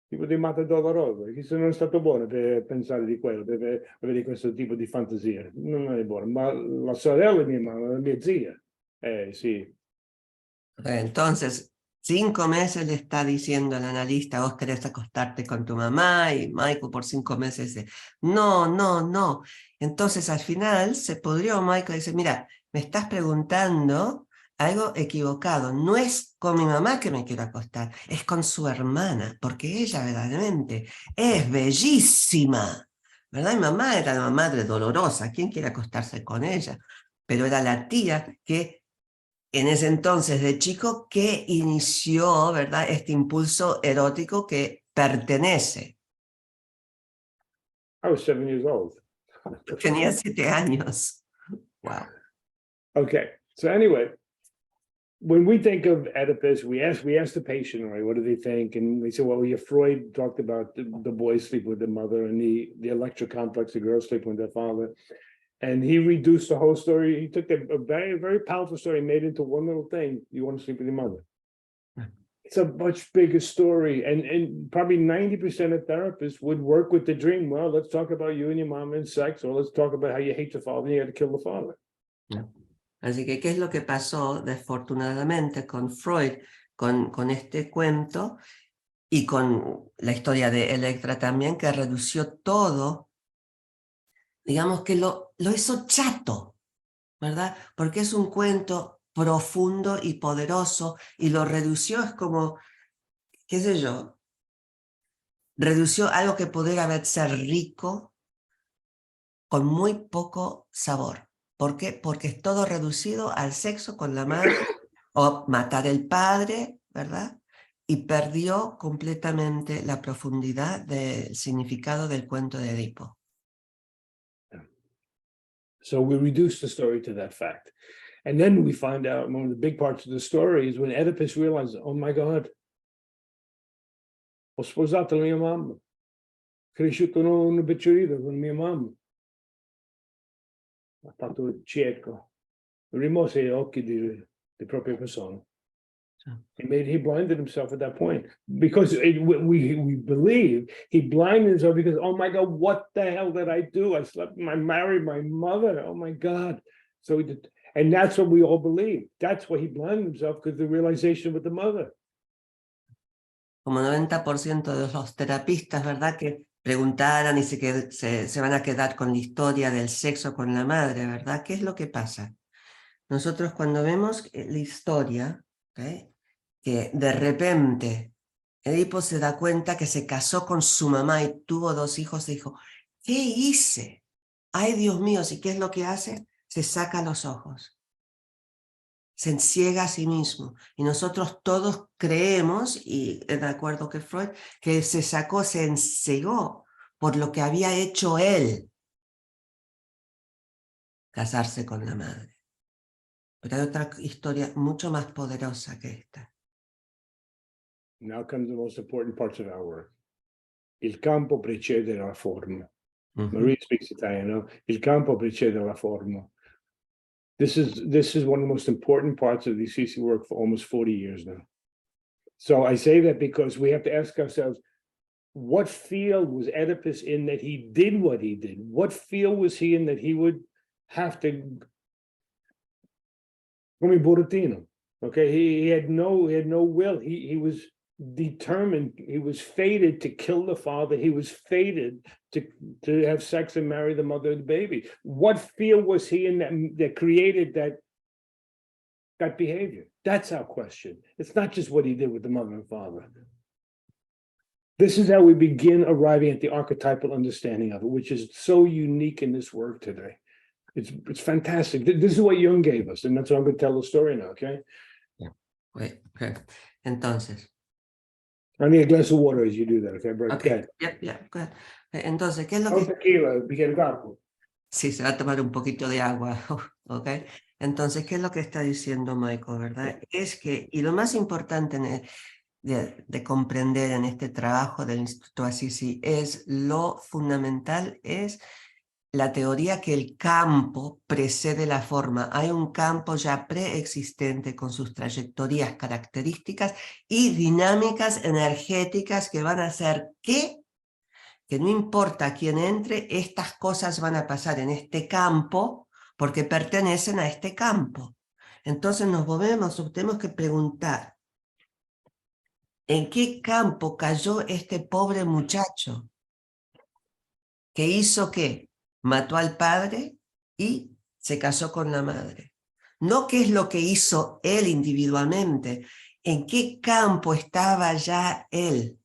tipo di matta dolorosa, che se non è stato buono per pensare di quello, per avere questo tipo di fantasia. Non è buono, ma la sorella di mia mamma, la mia zia, sì. Entonces, 5 meses le está diciendo el analista, vos querés acostarte con tu mamá, y Michael por 5 meses dice, no, no, no. Entonces al final se pudrió Michael y dice, mira, me estás preguntando algo equivocado, no es con mi mamá que me quiero acostar, es con su hermana, porque ella verdaderamente es bellísima, ¿verdad? Mi mamá era una madre dolorosa, ¿quién quiere acostarse con ella? Pero era la tía que en ese entonces de chico que inició, ¿verdad?, este impulso erótico que pertenece. I was 7 years old. Tenía 7 años. Wow. Okay, so anyway, when we think of Oedipus, we ask the patient, right, what do they think? And we say, well, Freud talked about the boys sleep with their mother and the Electra complex, the girls sleep with their father. And he reduced the whole story. He took a very, very powerful story and made it into one little thing. You want to sleep with your mother. It's a much bigger story. And probably 90% of therapists would work with the dream. Well, let's talk about you and your mom and sex, or let's talk about how you hate your father and you had to kill the father. Así que, ¿qué es lo que pasó desafortunadamente con Freud, con este cuento y con la historia de Electra también, que redució todo, digamos que lo hizo chato, ¿verdad? Porque es un cuento profundo y poderoso y lo redució, es como, qué sé yo, redució algo que pudiera haber ser rico con muy poco sabor. ¿Por qué? Porque es todo reducido al sexo con la madre o matar el padre, ¿verdad? Y perdió completamente la profundidad del significado del cuento de Edipo. So we reduce the story to that fact. And then we find out one of the big parts of the story is when Oedipus realizes, oh my God, ho sposato la mia mamma, cresciuto in un picciolino con mia mamma. Ha fatto cieco, rimose gli occhi di propria persona. He blinded himself at that point because we believe he blinded himself because, oh my God, what the hell did I do? I married my mother. Oh my God. So he did, and that's what we all believe. That's why he blinded himself, because the realization with the mother. Como 90% de los terapistas, ¿verdad?, que preguntaran y se van a quedar con la historia del sexo con la madre, ¿verdad? ¿Qué es lo que pasa? Nosotros cuando vemos la historia, ¿okay?, que de repente Edipo se da cuenta que se casó con su mamá y tuvo 2 hijos, y dijo, ¿qué hice? Ay, Dios mío, ¿y qué es lo que hace? Se saca los ojos. Se enciega a sí mismo. Y nosotros todos creemos, y de acuerdo con Freud, que se encegó por lo que había hecho él, casarse con la madre. Pero hay otra historia mucho más poderosa que esta. Now comes the most important parts of our work. Il campo precede la forma. Marie speaks Italian, no? Il campo precede la forma. This is one of the most important parts of the CC work for almost 40 years now. So I say that because we have to ask ourselves, what field was Oedipus in that he did what he did? What field was he in that he would have to, come Buratino, okay? He had no will. He was determined, he was fated to kill the father, he was fated to have sex and marry the mother of the baby. What field was he in that created that behavior? That's our question. It's not just what he did with the mother and father. This is how we begin arriving at the archetypal understanding of it, which is so unique in this work today. It's fantastic. This is what Jung gave us, and that's what I'm going to tell the story now, okay? Okay. Entonces, I need a glass of water as you do that, okay, bro? okay. Go ahead. Entonces, ¿qué es lo No que... tequila, Miguel Gapo. Sí, se va a tomar un poquito de agua, ¿ok? Entonces, ¿qué es lo que está diciendo Michael, verdad? Es que, y lo más importante de comprender en este trabajo del Instituto Assisi es lo fundamental, es la teoría que el campo precede la forma. Hay un campo ya preexistente con sus trayectorias, características y dinámicas energéticas que van a hacer que no importa quién entre, estas cosas van a pasar en este campo porque pertenecen a este campo. Entonces nos tenemos que preguntar, ¿en qué campo cayó este pobre muchacho? ¿Que hizo qué? Mató al padre y se casó con la madre. No qué es lo que hizo él individualmente, en qué campo estaba ya él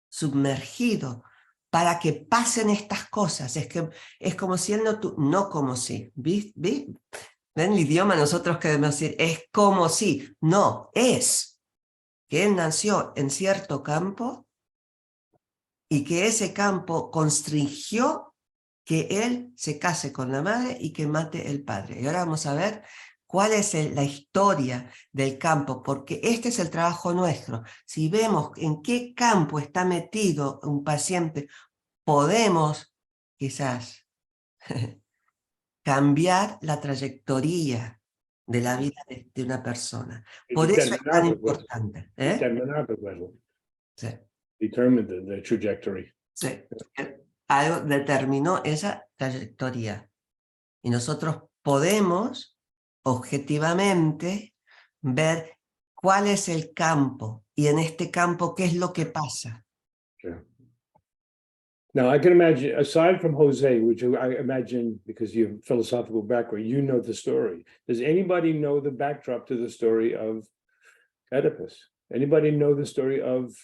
sumergido para que pasen estas cosas. Es como si él no como si. ¿Ven el idioma? Nosotros queremos decir, es como si. No, es que él nació en cierto campo y que ese campo constringió que él se case con la madre y que mate el padre. Y ahora vamos a ver cuál es la historia del campo, porque este es el trabajo nuestro. Si vemos en qué campo está metido un paciente, podemos quizás cambiar la trayectoria de la vida de una persona. Por eso es tan importante. Sí. Determined the trajectory. Sí. Algo determinó esa trayectoria. Y nosotros podemos objetivamente ver cuál es el campo y en este campo qué es lo que pasa. Sure. Now, I can imagine, aside from Jose, which I imagine because you have philosophical background, you know the story. Does anybody know the backdrop to the story of Oedipus? Anybody know the story of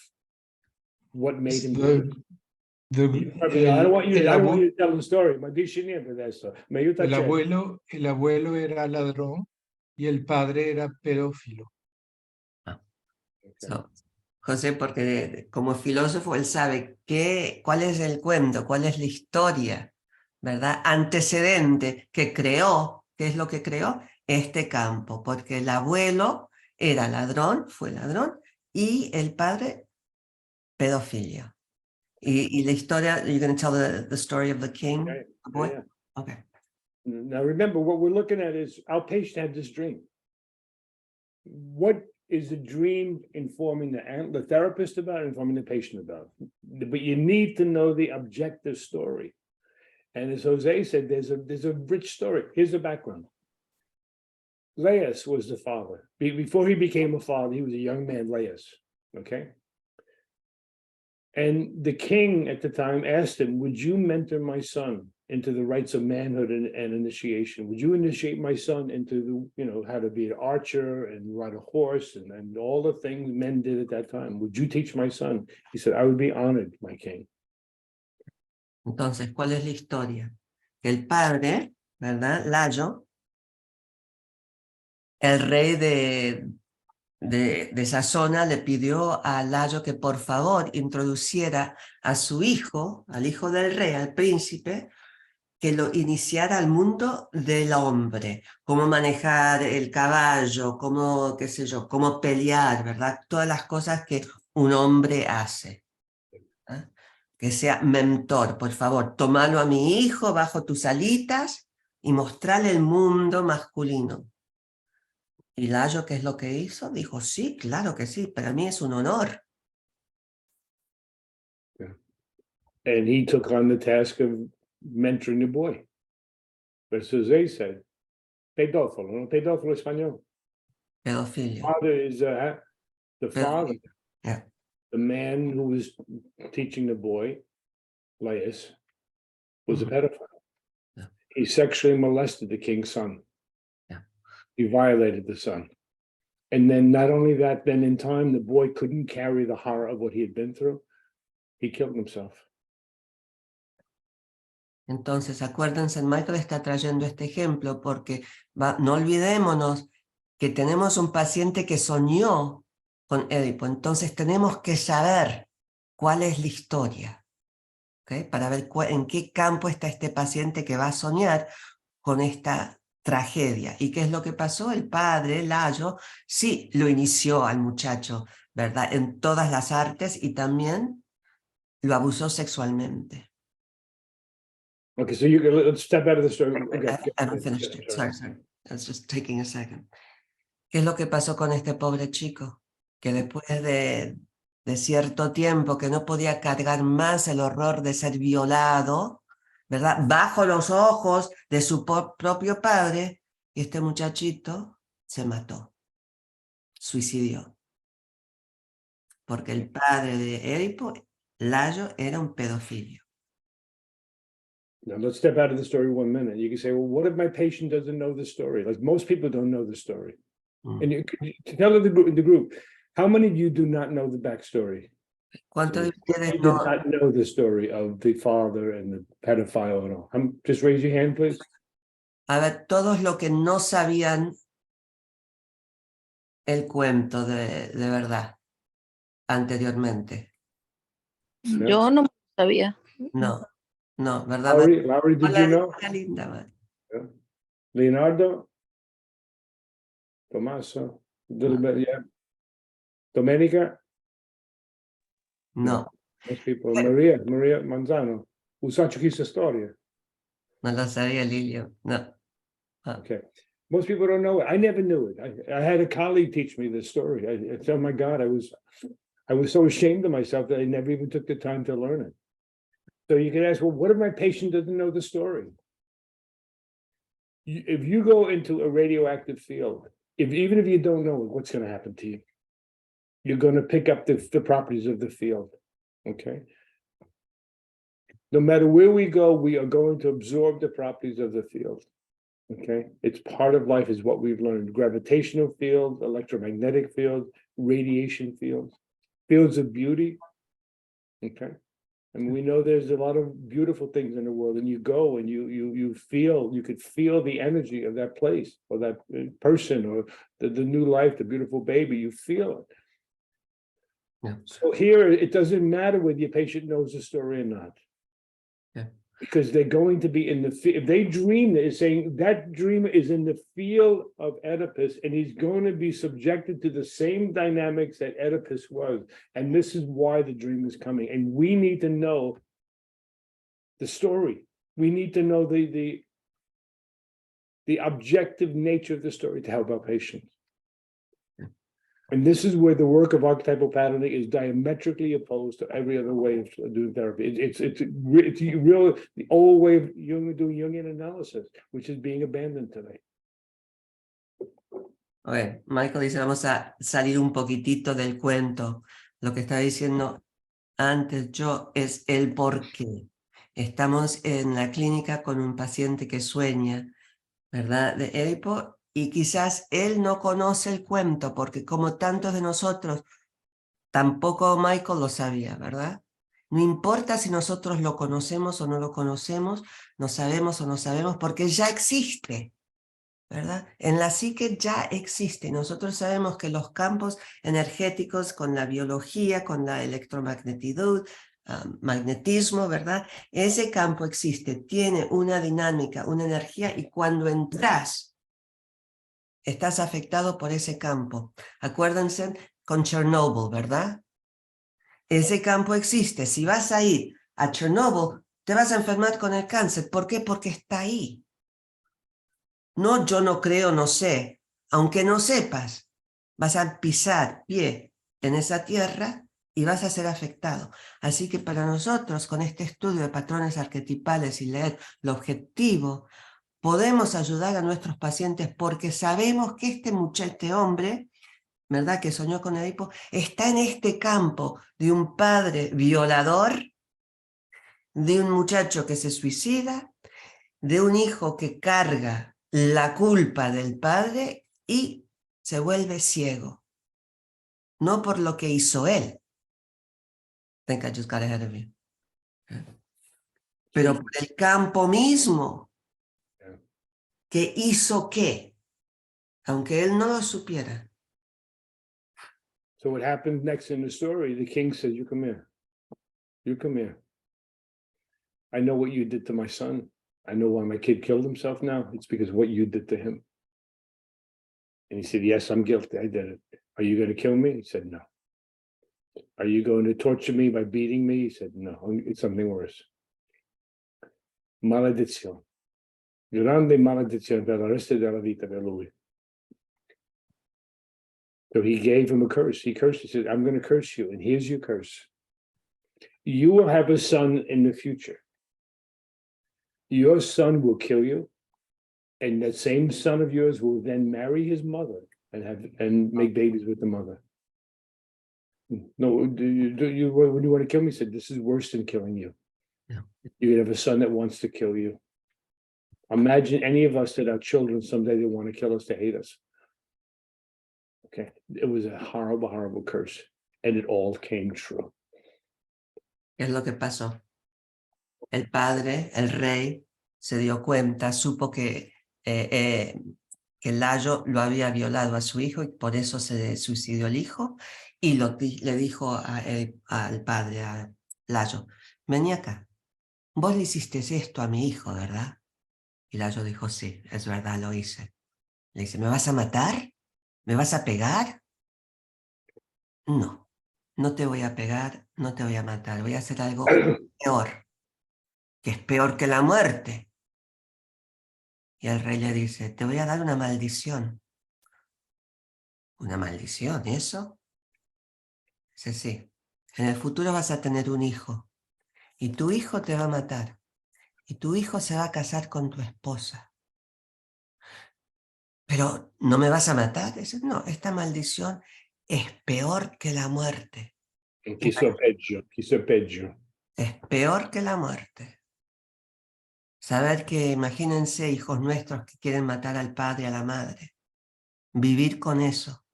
what made him do it? I don't want you to tell the story. El abuelo era ladrón y el padre era pedófilo. So, José, porque como filósofo él sabe cuál es el cuento, cuál es la historia, ¿verdad? Antecedente que creó, ¿qué es lo que creó? Este campo, porque el abuelo era ladrón, fue ladrón, y el padre pedofilio. Y la historia, you're going to tell the story of the king, the boy? Yeah. Okay. Now remember, what we're looking at is our patient had this dream. What is the dream informing the therapist about, informing the patient about? But you need to know the objective story. And as Jose said, there's a rich story. Here's the background. Laius was the father. Before he became a father, he was a young man, Laius. Okay. And the king at the time asked him, would you mentor my son into the rights of manhood and initiation? Would you initiate my son into how to be an archer and ride a horse and all the things men did at that time? Would you teach my son? He said, I would be honored, my king. Entonces, ¿cuál es la historia? El padre, ¿verdad? Layo, el rey de esa zona le pidió a Layo que por favor introduciera a su hijo, al hijo del rey, al príncipe, que lo iniciara al mundo del hombre, cómo manejar el caballo, cómo, qué sé yo, cómo pelear, ¿verdad? Todas las cosas que un hombre hace. ¿Eh? Que sea mentor, por favor, tomalo a mi hijo bajo tus alitas y mostrarle el mundo masculino. Y Layo, ¿qué es lo que hizo? Dijo, sí, claro que sí, para mí es un honor. Yeah. And he took on the task of mentoring the boy. But as Jose said, pedófilo, no pedófilo español. Pedofilio. Father is the father. Yeah. The man who was teaching the boy, Laius, was a pedophile. Yeah. He sexually molested the king's son. Yeah. He violated the son. And then not only that, then in time, the boy couldn't carry the horror of what he had been through. He killed himself. Entonces, acuérdense, Michael está trayendo este ejemplo porque no olvidémonos que tenemos un paciente que soñó con Édipo. Entonces, tenemos que saber cuál es la historia, ¿okay? Para ver en qué campo está este paciente que va a soñar con esta tragedia. ¿Y qué es lo que pasó? El padre, Layo, sí lo inició al muchacho, ¿verdad? En todas las artes y también lo abusó sexualmente. Okay, so let's step out of the story. Okay, I haven't finished it. Sorry. I was just taking a second. ¿Qué es lo que pasó con este pobre chico? Que después de cierto tiempo que no podía cargar más el horror de ser violado, ¿verdad? Bajo los ojos de su propio padre, y este muchachito se mató, suicidió. Porque el padre de Edipo, Layo, era un pedófilo. Now let's step out of the story 1 minute. You can say, well, what if my patient doesn't know the story? Like most people don't know the story. And you tell the group, how many of you do not know the backstory? ¿Cuántos de ustedes Did no? not know the story of the father and the pedophile and all? Just raise your hand, please. A ver, todos los que no sabían el cuento de verdad anteriormente. Yo no sabía. No, ¿verdad? Lowry, did Hola, you know? Hola, linda, Mar. Yeah. Leonardo? Tommaso? A little bit, yeah. Domenica? No, Most people. Maria Manzano. Usato questa storia. no lo sabía, Lilio. No. Okay. Most people don't know it. I never knew it. I had a colleague teach me this story. I said, oh my God, I was so ashamed of myself that I never even took the time to learn it. So you can ask, well, what if my patient doesn't know the story? If you go into a radioactive field, even if you don't know it, what's going to happen to you? You're going to pick up the properties of the field. Okay. No matter where we go, we are going to absorb the properties of the field. Okay. It's part of life, is what we've learned. Gravitational fields, electromagnetic fields, radiation fields, fields of beauty. Okay. And we know there's a lot of beautiful things in the world, and you go and you could feel the energy of that place or that person or the new life, the beautiful baby, you feel it. Yeah. So here, it doesn't matter whether your patient knows the story or not. Yeah. Because they're going to be in the if they dream, it's saying that dreamer is in the field of Oedipus, and he's going to be subjected to the same dynamics that Oedipus was. And this is why the dream is coming. And we need to know the story. We need to know the objective nature of the story to help our patients. And this is where the work of archetypal patterning is diametrically opposed to every other way of doing therapy. It's real, the old way of doing Jungian analysis, which is being abandoned today. Okay. Michael dice, vamos a salir un poquitito del cuento. Lo que estaba diciendo antes yo es el por qué. Estamos en la clínica con un paciente que sueña, ¿verdad? De Edipo, y quizás él no conoce el cuento, porque como tantos de nosotros, tampoco Michael lo sabía, ¿verdad? No importa si nosotros lo conocemos o no lo conocemos, no sabemos o no sabemos, porque ya existe, ¿verdad? En la psique ya existe. Nosotros sabemos que los campos energéticos con la biología, con la electromagnetitud, magnetismo, ¿verdad? Ese campo existe, tiene una dinámica, una energía, y cuando entras, estás afectado por ese campo. Acuérdense con Chernobyl, ¿verdad? Ese campo existe. Si vas a ir a Chernobyl, te vas a enfermar con el cáncer. ¿Por qué? Porque está ahí. No, yo no creo, no sé. Aunque no sepas, vas a pisar pie en esa tierra y vas a ser afectado. Así que para nosotros, con este estudio de patrones arquetipales y leer lo objetivo, podemos ayudar a nuestros pacientes porque sabemos que este hombre, ¿verdad?, que soñó con Edipo, está en este campo de un padre violador, de un muchacho que se suicida, de un hijo que carga la culpa del padre y se vuelve ciego. No por lo que hizo él. I think I just got ahead of you. Pero por el campo mismo. Yeah. ¿Que hizo qué? Aunque él no lo supiera. So what happened next in the story, the king says, you come here. You come here. I know what you did to my son. I know why my kid killed himself now. It's because of what you did to him. And he said, yes, I'm guilty. I did it. Are you going to kill me? He said, no. Are you going to torture me by beating me? He said, no, it's something worse. Maledizione. Grande maledizione per il resto della vita per lui. So he gave him a curse. He cursed. He said, I'm going to curse you. And here's your curse. You will have a son in the future. Your son will kill you. And that same son of yours will then marry his mother and make babies with the mother. No, do you want to kill me? He said, this is worse than killing you. Yeah. You could have a son that wants to kill you. Imagine any of us that our children someday they want to kill us, to hate us. Okay, it was a horrible, horrible curse, and it all came true. ¿Qué es lo que pasó? El padre, el rey, se dio cuenta, supo que Layo lo había violado a su hijo y por eso se suicidó el hijo, y le dijo al padre, a Layo, vení acá, vos le hiciste esto a mi hijo, ¿verdad? Y Layo dijo, sí, es verdad, lo hice. Le dice, ¿me vas a matar? ¿Me vas a pegar? No, no te voy a pegar, no te voy a matar, voy a hacer algo peor, que es peor que la muerte. Y el rey le dice, te voy a dar una maldición. ¿Una maldición, eso? Dice, sí, en el futuro vas a tener un hijo, y tu hijo te va a matar, y tu hijo se va a casar con tu esposa. Pero, ¿no me vas a matar? Dice, no, esta maldición es peor que la muerte. Quiso peggio. Es peor que la muerte. Saber que, imagínense, hijos nuestros que quieren matar al padre y a la madre. Vivir con eso.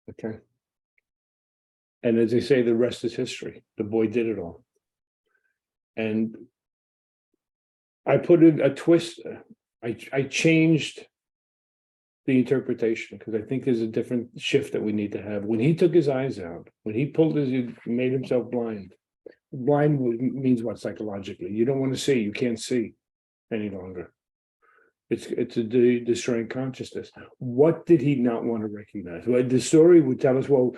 Okay. And as they say, the rest is history. The boy did it all. And I put in a twist. I changed the interpretation because I think there's a different shift that we need to have. When he took his eyes out, when he made himself blind. Blind means what psychologically? You don't want to see. You can't see any longer. It's a destroying consciousness. What did he not want to recognize? Well, the story would tell us, well,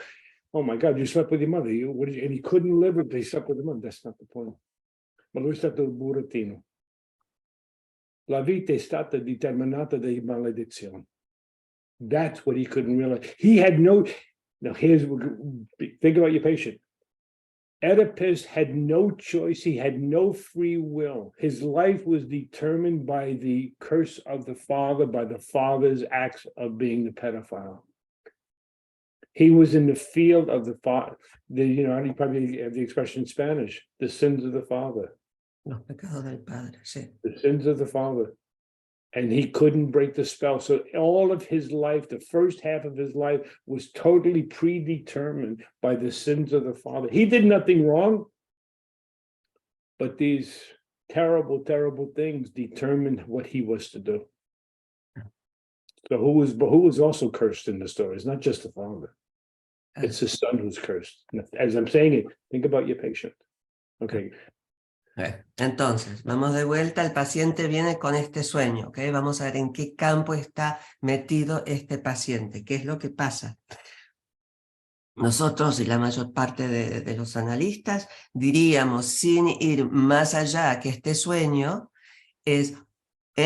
oh my God, you slept with your mother. And he couldn't live with. They slept with the mother. That's not the point. Ma lui è stato il burattino. La vita è stata determinata da maledizione. That's what he couldn't realize. He had no. Now think about your patient. Oedipus had no choice. He had no free will. His life was determined by the curse of the father, by the father's acts of being the pedophile. He was in the field of the father. You probably have the expression in Spanish, the sins of the father. Los pecados del padre, sí. The sins of the father. And he couldn't break the spell. So all of his life, the first half of his life, was totally predetermined by the sins of the father. He did nothing wrong, but these terrible, terrible things determined what he was to do. So who was also cursed in the story? It's not just the father. It's the son who's cursed. As I'm saying it, think about your patient. Okay. Entonces, vamos de vuelta, el paciente viene con este sueño, ¿ok? Vamos a ver en qué campo está metido este paciente, qué es lo que pasa. Nosotros y la mayor parte de los analistas diríamos, sin ir más allá que este sueño, él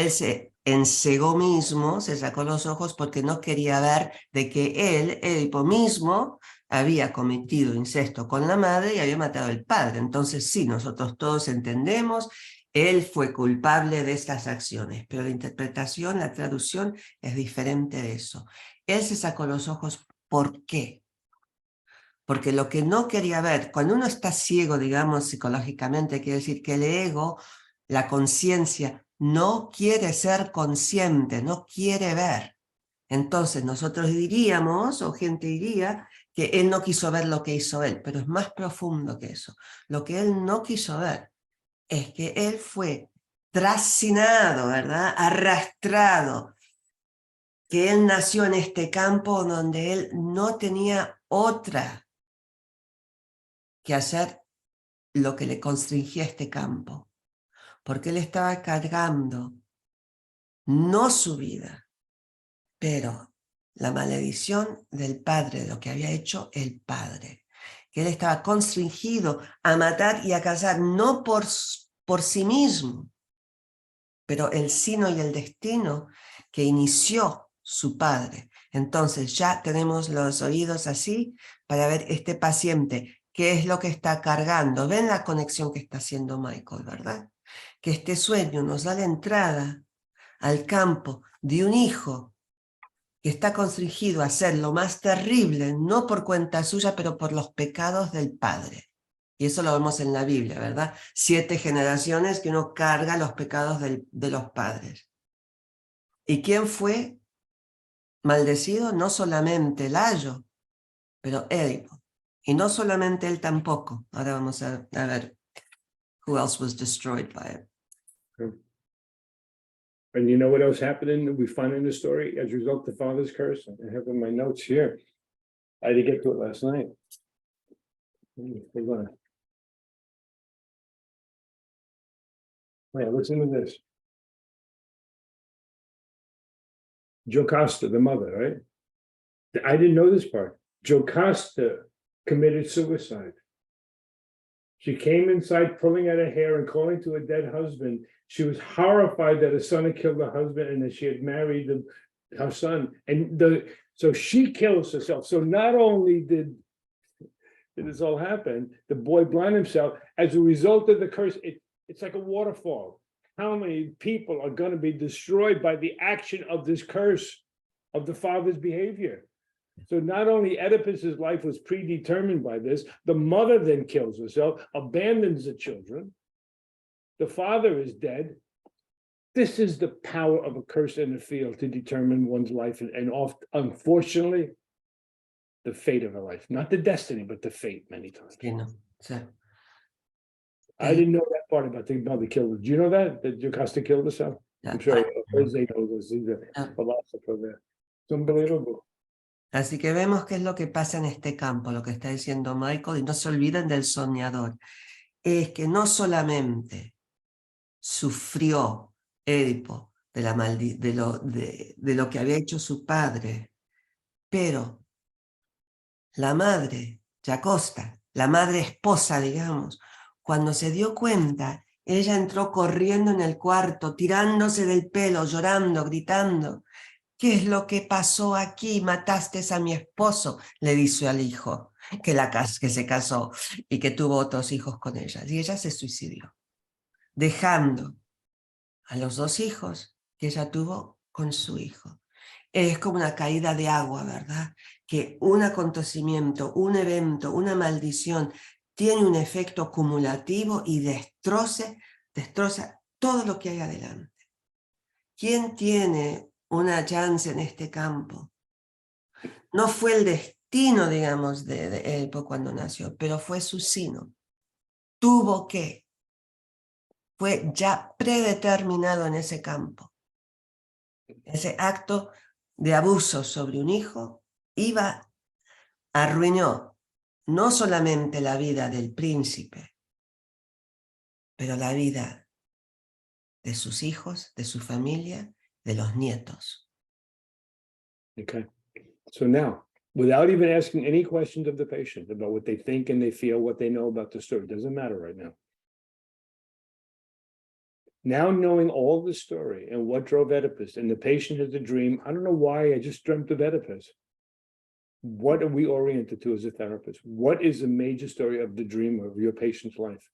se ensegó mismo, se sacó los ojos porque no quería ver de que él, Edipo mismo, había cometido incesto con la madre y había matado al padre. Entonces sí, nosotros todos entendemos, él fue culpable de estas acciones, pero la interpretación, la traducción es diferente de eso. Él se sacó los ojos, ¿por qué? Porque lo que no quería ver, cuando uno está ciego, digamos, psicológicamente, quiere decir que el ego la conciencia no quiere ser consciente, no quiere ver. Entonces nosotros diríamos, o gente diría, que él no quiso ver lo que hizo él, pero es más profundo que eso. Lo que él no quiso ver es que él fue trascinado, ¿verdad? Arrastrado, que él nació en este campo donde él no tenía otra que hacer lo que le constringía este campo, porque él estaba cargando no su vida, pero la maledición del padre, de lo que había hecho el padre, que él estaba constringido a matar y a cazar, no por sí mismo, pero el sino y el destino que inició su padre. Entonces ya tenemos los oídos así para ver este paciente, qué es lo que está cargando. Ven la conexión que está haciendo Michael, ¿verdad? Que este sueño nos da la entrada al campo de un hijo que está constringido a hacer lo más terrible, no por cuenta suya, pero por los pecados del padre. Y eso lo vemos en la Biblia, ¿verdad? 7 generaciones que uno carga los pecados de los padres. ¿Y quién fue maldecido? No solamente Layo, pero Edipo. Y no solamente él tampoco. Ahora vamos a ver who else was destroyed by it. Okay. And you know what else happened? We find in the story as a result of the father's curse. I have in my notes here. I didn't get to it last night. Hold on. Wait, listen to this. Jocasta, the mother, right? I didn't know this part. Jocasta committed suicide. She came inside pulling at her hair and calling to her dead husband. She was horrified that her son had killed her husband and that she had married her son. And so she kills herself. So not only did this all happen, the boy blinded himself as a result of the curse. It's like a waterfall. How many people are going to be destroyed by the action of this curse of the father's behavior? So not only Oedipus's life was predetermined by this, the mother then kills herself, abandons the children. The father is dead. This is the power of a curse in the field to determine one's life and unfortunately, the fate of a life. Not the destiny, but the fate many times. Sí, no. Sí. I didn't know that part about the mother killed her. Do you know that Jocasta killed herself? I'm sure Jose knows this. He's a philosopher there. It's unbelievable. Así que vemos qué es lo que pasa en este campo, lo que está diciendo Michael, y no se olviden del soñador. Es que no solamente sufrió Edipo de lo que había hecho su padre, pero la madre, Jocasta, la madre esposa, digamos, cuando se dio cuenta, ella entró corriendo en el cuarto, tirándose del pelo, llorando, gritando. ¿Qué es lo que pasó aquí? Mataste a mi esposo, le dice al hijo, que se casó y que tuvo otros hijos con ella. Y ella se suicidió, dejando a los 2 hijos que ella tuvo con su hijo. Es como una caída de agua, ¿verdad? Que un acontecimiento, un evento, una maldición tiene un efecto acumulativo y destroza todo lo que hay adelante. ¿Quién tiene una chance en este campo? No fue el destino, digamos, de Edipo cuando nació, pero fue su sino. Fue ya predeterminado en ese campo. Ese acto de abuso sobre un hijo arruinó no solamente la vida del príncipe, pero la vida de sus hijos, de su familia, de los nietos. Okay. So now, without even asking any questions of the patient about what they think and they feel, what they know about the story, doesn't matter right now. Now knowing all the story and what drove Oedipus, and the patient has a dream, I don't know why I just dreamt of Oedipus. What are we oriented to as a therapist? What is the major story of the dream of your patient's life?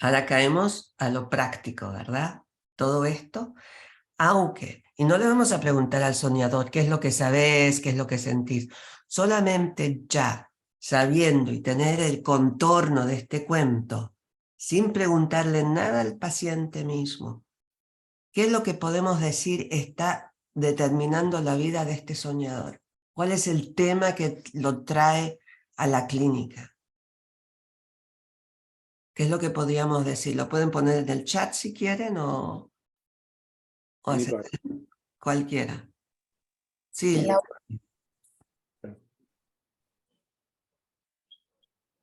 Ahora caemos a lo práctico, ¿verdad? Todo esto, aunque, y no le vamos a preguntar al soñador qué es lo que sabes, qué es lo que sentís, solamente ya sabiendo y tener el contorno de este cuento, sin preguntarle nada al paciente mismo. ¿Qué es lo que podemos decir está determinando la vida de este soñador? ¿Cuál es el tema que lo trae a la clínica? ¿Qué es lo que podríamos decir? Lo pueden poner en el chat si quieren o hacer Anybody? cualquiera. Sí, El,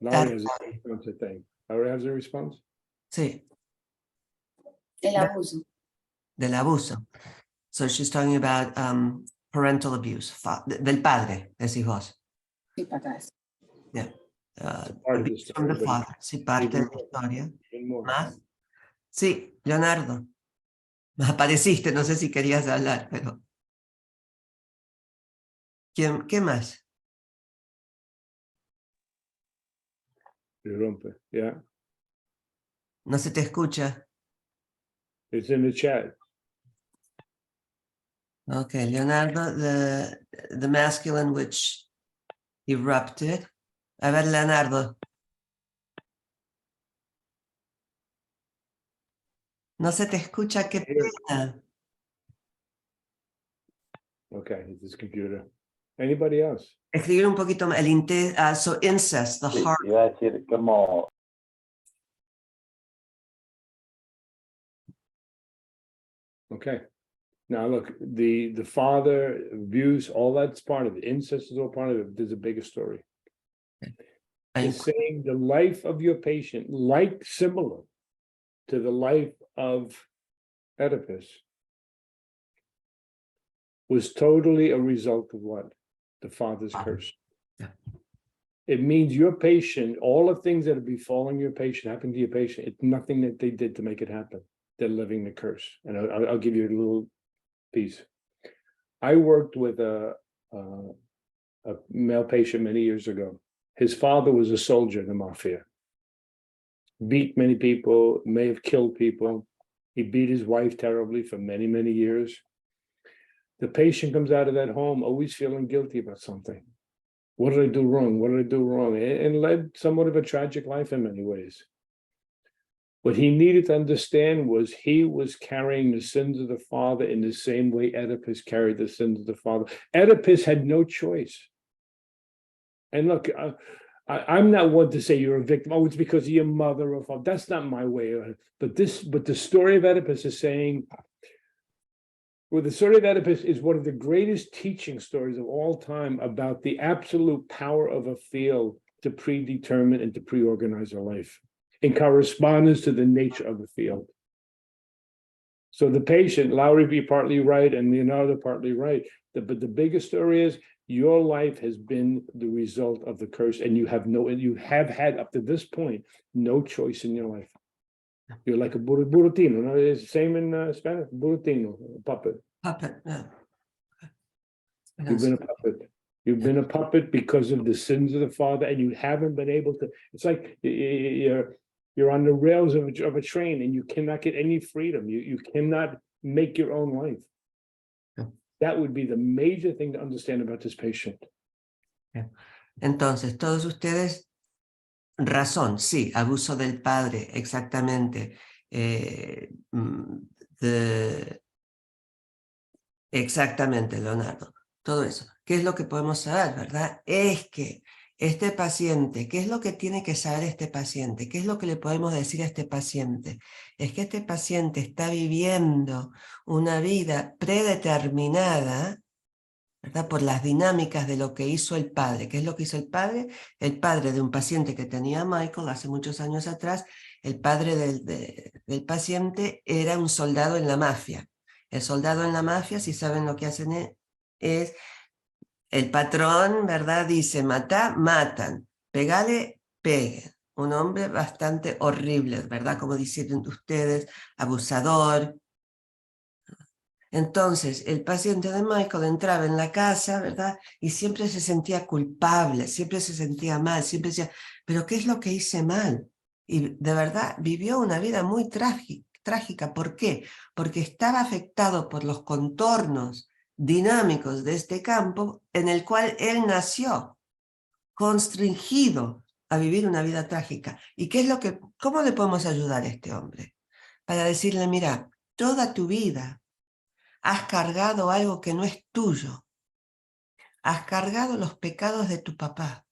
Laura has a response, I think. Laura has a response? sí, el abuso. del abuso. So she's talking about parental abuse, del padre, decís vos. Sí, para atrás. Yeah. Part of Abuse the from the story, but father, sí, parte de even la historia. even more. ¿Más? Sí, Leonardo. Apareciste, no sé si querías hablar, pero... ¿Qué más? Se rompe. Yeah, No se te escucha. it's in the chat. Okay, Leonardo, the masculine which erupted. A ver, Leonardo. No se te escucha, qué pena. Okay, it's his computer. Anybody else? Escribir un poquito más. So incest, the Sí, heart. iba a decir como Okay. Now look, the father abuse, all that's part of it. Incest is all part of it. There's a bigger story. It's saying the life of your patient, like similar to the life of Oedipus, was totally a result of what? The father's curse. Yeah. It means your patient, all the things that are befalling your patient, happen to your patient. It's nothing that they did to make it happen. They're living the curse. And I'll give you a little piece. I worked with a male patient many years ago. His father was a soldier in the mafia. Beat many people, may have killed people. He beat his wife terribly for many, many years. The patient comes out of that home always feeling guilty about something. What did I do wrong? What did I do wrong? And led somewhat of a tragic life in many ways. What he needed to understand was he was carrying the sins of the father in the same way Oedipus carried the sins of the father. Oedipus had no choice. And look, I'm not one to say you're a victim. Oh, it's because of your mother or father. That's not my way. But the story of Oedipus is saying, well, the story of Oedipus is one of the greatest teaching stories of all time about the absolute power of a field to predetermine and to pre-organize our life in correspondence to the nature of the field. So the patient, Lowry be partly right and Leonardo partly right. But the biggest story is your life has been the result of the curse, and you have had up to this point no choice in your life. You're like a burrotino, no? It's the same in Spanish, burrotino, puppet. Puppet, yeah. You've been a puppet. You've been a puppet because of the sins of the father, and you haven't been able to. It's like you're on the rails of a train, and you cannot get any freedom. You cannot make your own life. Yeah. That would be the major thing to understand about this patient. Yeah. Entonces, todos ustedes, razón, sí, abuso del padre, exactamente. Exactamente, Leonardo. Todo eso. ¿Qué es lo que podemos saber, verdad? Es que este paciente, ¿qué es lo que tiene que saber este paciente? ¿Qué es lo que le podemos decir a este paciente? Es que este paciente está viviendo una vida predeterminada, ¿verdad? Por las dinámicas de lo que hizo el padre. ¿Qué es lo que hizo el padre? El padre de un paciente que tenía Michael hace muchos años atrás, el padre del paciente era un soldado en la mafia. El soldado en la mafia, si saben lo que hacen es el patrón, ¿verdad? Dice, mata, matan, pegale, peguen. Un hombre bastante horrible, ¿verdad? Como dicen ustedes, abusador. Entonces, el paciente de Michael entraba en la casa, ¿verdad? Y siempre se sentía culpable, siempre se sentía mal, siempre decía, ¿pero qué es lo que hice mal? Y de verdad vivió una vida muy trágica. ¿Por qué? Porque estaba afectado por los contornos dinámicos de este campo en el cual él nació, constringido a vivir una vida trágica. ¿Y cómo le podemos ayudar a este hombre? Para decirle, mira, toda tu vida has cargado algo que no es tuyo. Has cargado los pecados de tu papá.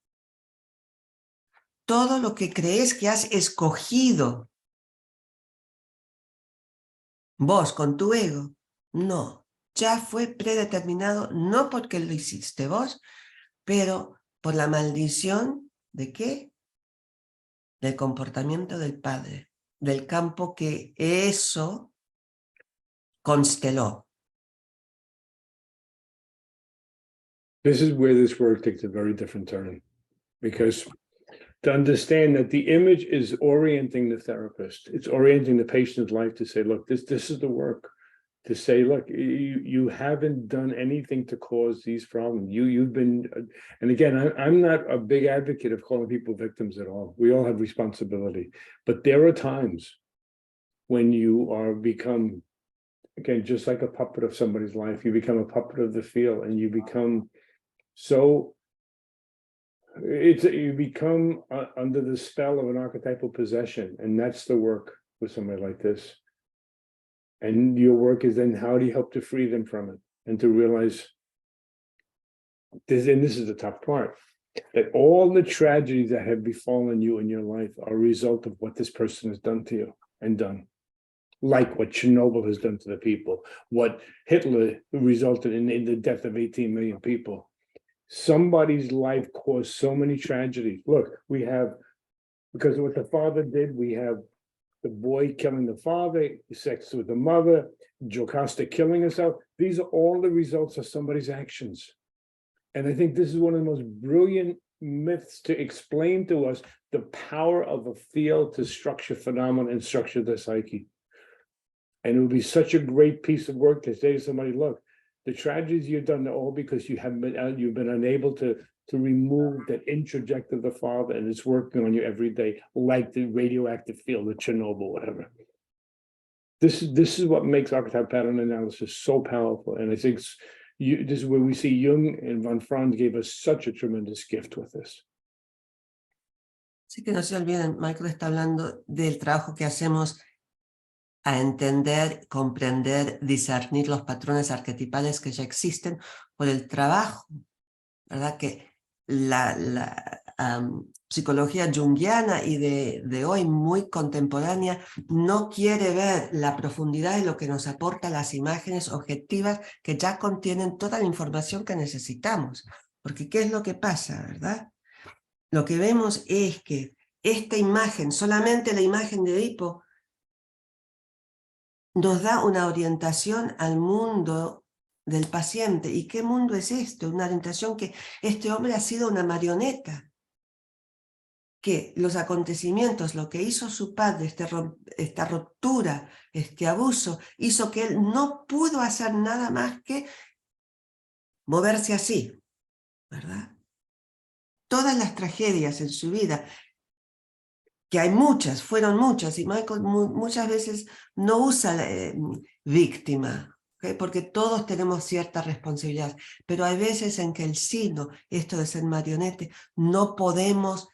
Todo lo que crees que has escogido vos con tu ego, no. Ya fue predeterminado, no porque lo hiciste vos, pero por la maldición ¿de qué? Del comportamiento del padre, del campo que eso consteló. This is where this work takes a very different turn, because to understand that the image is orienting the therapist, it's orienting the patient's life to say, look, this is the work. To say, look, you haven't done anything to cause these problems. You've been, and again, I'm not a big advocate of calling people victims at all. We all have responsibility, but there are times when you are become, again, just like a puppet of somebody's life, you become a puppet of the field, and you become so, you become under the spell of an archetypal possession, and that's the work with somebody like this. And your work is then, how do you help to free them from it and to realize this, and this is the tough part, that all the tragedies that have befallen you in your life are a result of what this person has done to you and done. Like what Chernobyl has done to the people, what Hitler resulted in the death of 18 million people. Somebody's life caused so many tragedies. Look, we have, because of what the father did, we have the boy killing the father, sex with the mother, Jocasta killing herself. These are all the results of somebody's actions. And I think this is one of the most brilliant myths to explain to us the power of a field to structure phenomena and structure the psyche. And it would be such a great piece of work to say to somebody, look, the tragedies you've done are all because you've been unable to remove that introject of the father, and it's working on you every day, like the radioactive field of Chernobyl, whatever. This is what makes archetype pattern analysis so powerful. And I think this is where we see Jung and von Franz gave us such a tremendous gift with this. Así que no se olviden, Michael está hablando del trabajo que hacemos a entender, comprender, discernir los patrones arquetipales que ya existen por el trabajo, ¿verdad? Que la psicología junguiana y de hoy muy contemporánea no quiere ver la profundidad de lo que nos aporta las imágenes objetivas que ya contienen toda la información que necesitamos. Porque ¿qué es lo que pasa, verdad? Lo que vemos es que esta imagen, solamente la imagen de Edipo, nos da una orientación al mundo del paciente. ¿Y qué mundo es este? Una orientación que este hombre ha sido una marioneta. Que los acontecimientos, lo que hizo su padre, esta ruptura, este abuso, hizo que él no pudo hacer nada más que moverse así, ¿verdad? Todas las tragedias en su vida, que hay muchas, fueron muchas, y Michael muchas veces no usa víctima, ¿okay? Porque todos tenemos cierta responsabilidad, pero hay veces en que el signo, esto de ser marionete, no podemos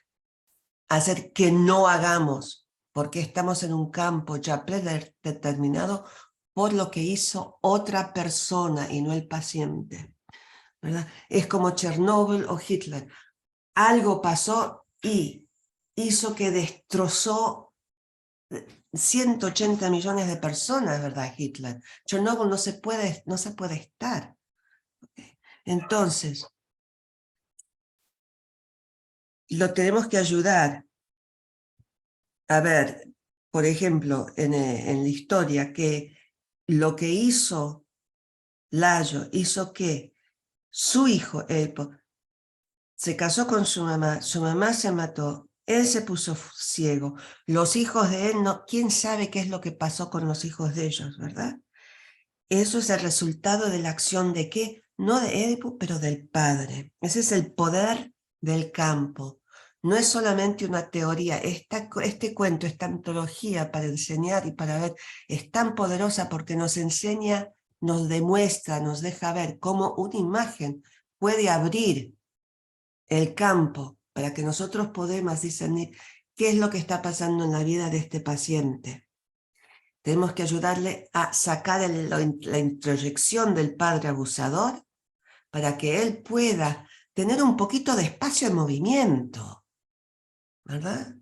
hacer que no hagamos, porque estamos en un campo ya predeterminado por lo que hizo otra persona y no el paciente, ¿verdad? Es como Chernobyl o Hitler. Algo pasó y hizo que destrozó 180 millones de personas, ¿verdad, Hitler? Chernobyl no se puede estar. ¿Okay? Entonces, lo tenemos que ayudar a ver, por ejemplo, en la historia, que lo que hizo Layo hizo que su hijo, se casó con su mamá se mató, él se puso ciego, los hijos de él, no, quién sabe qué es lo que pasó con los hijos de ellos, ¿verdad? Eso es el resultado de la acción de qué, no de Edipo, pero del padre. Ese es el poder del campo. No es solamente una teoría, este cuento, esta antología para enseñar y para ver, es tan poderosa porque nos enseña, nos demuestra, nos deja ver cómo una imagen puede abrir el campo para que nosotros podamos discernir qué es lo que está pasando en la vida de este paciente. Tenemos que ayudarle a sacar la introyección del padre abusador para que él pueda tener un poquito de espacio de movimiento, ¿verdad?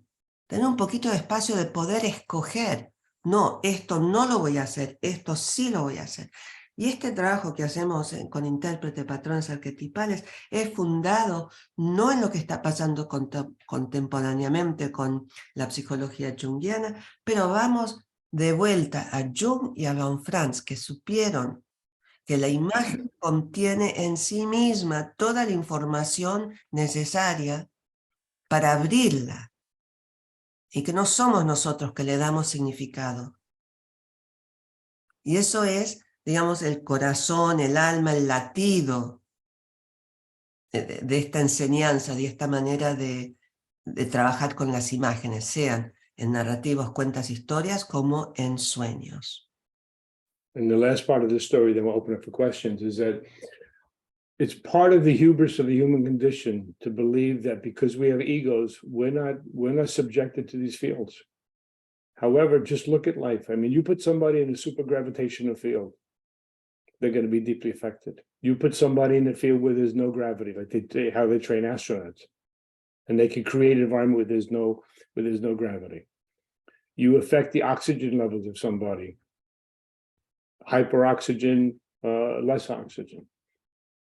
Tener un poquito de espacio de poder escoger. No, esto no lo voy a hacer, esto sí lo voy a hacer. Y este trabajo que hacemos con intérprete patrones arquetipales es fundado no en lo que está pasando contemporáneamente con la psicología junguiana, pero vamos de vuelta a Jung y a von Franz, que supieron que la imagen contiene en sí misma toda la información necesaria para abrirla, y que no somos nosotros que le damos significado. Y eso es, digamos, el corazón, el alma, el latido de esta enseñanza, de esta manera de trabajar con las imágenes, sean en narrativos, cuentas, historias, como en sueños. And the last part of the story, then we'll open up for questions, is that it's part of the hubris of the human condition to believe that because we have egos, we're not subjected to these fields. However, just look at life. I mean, you put somebody in a super gravitational field, they're going to be deeply affected. You put somebody in a field where there's no gravity, like how they train astronauts, and they can create an environment where there's no gravity. You affect the oxygen levels of somebody. Hyperoxygen, less oxygen.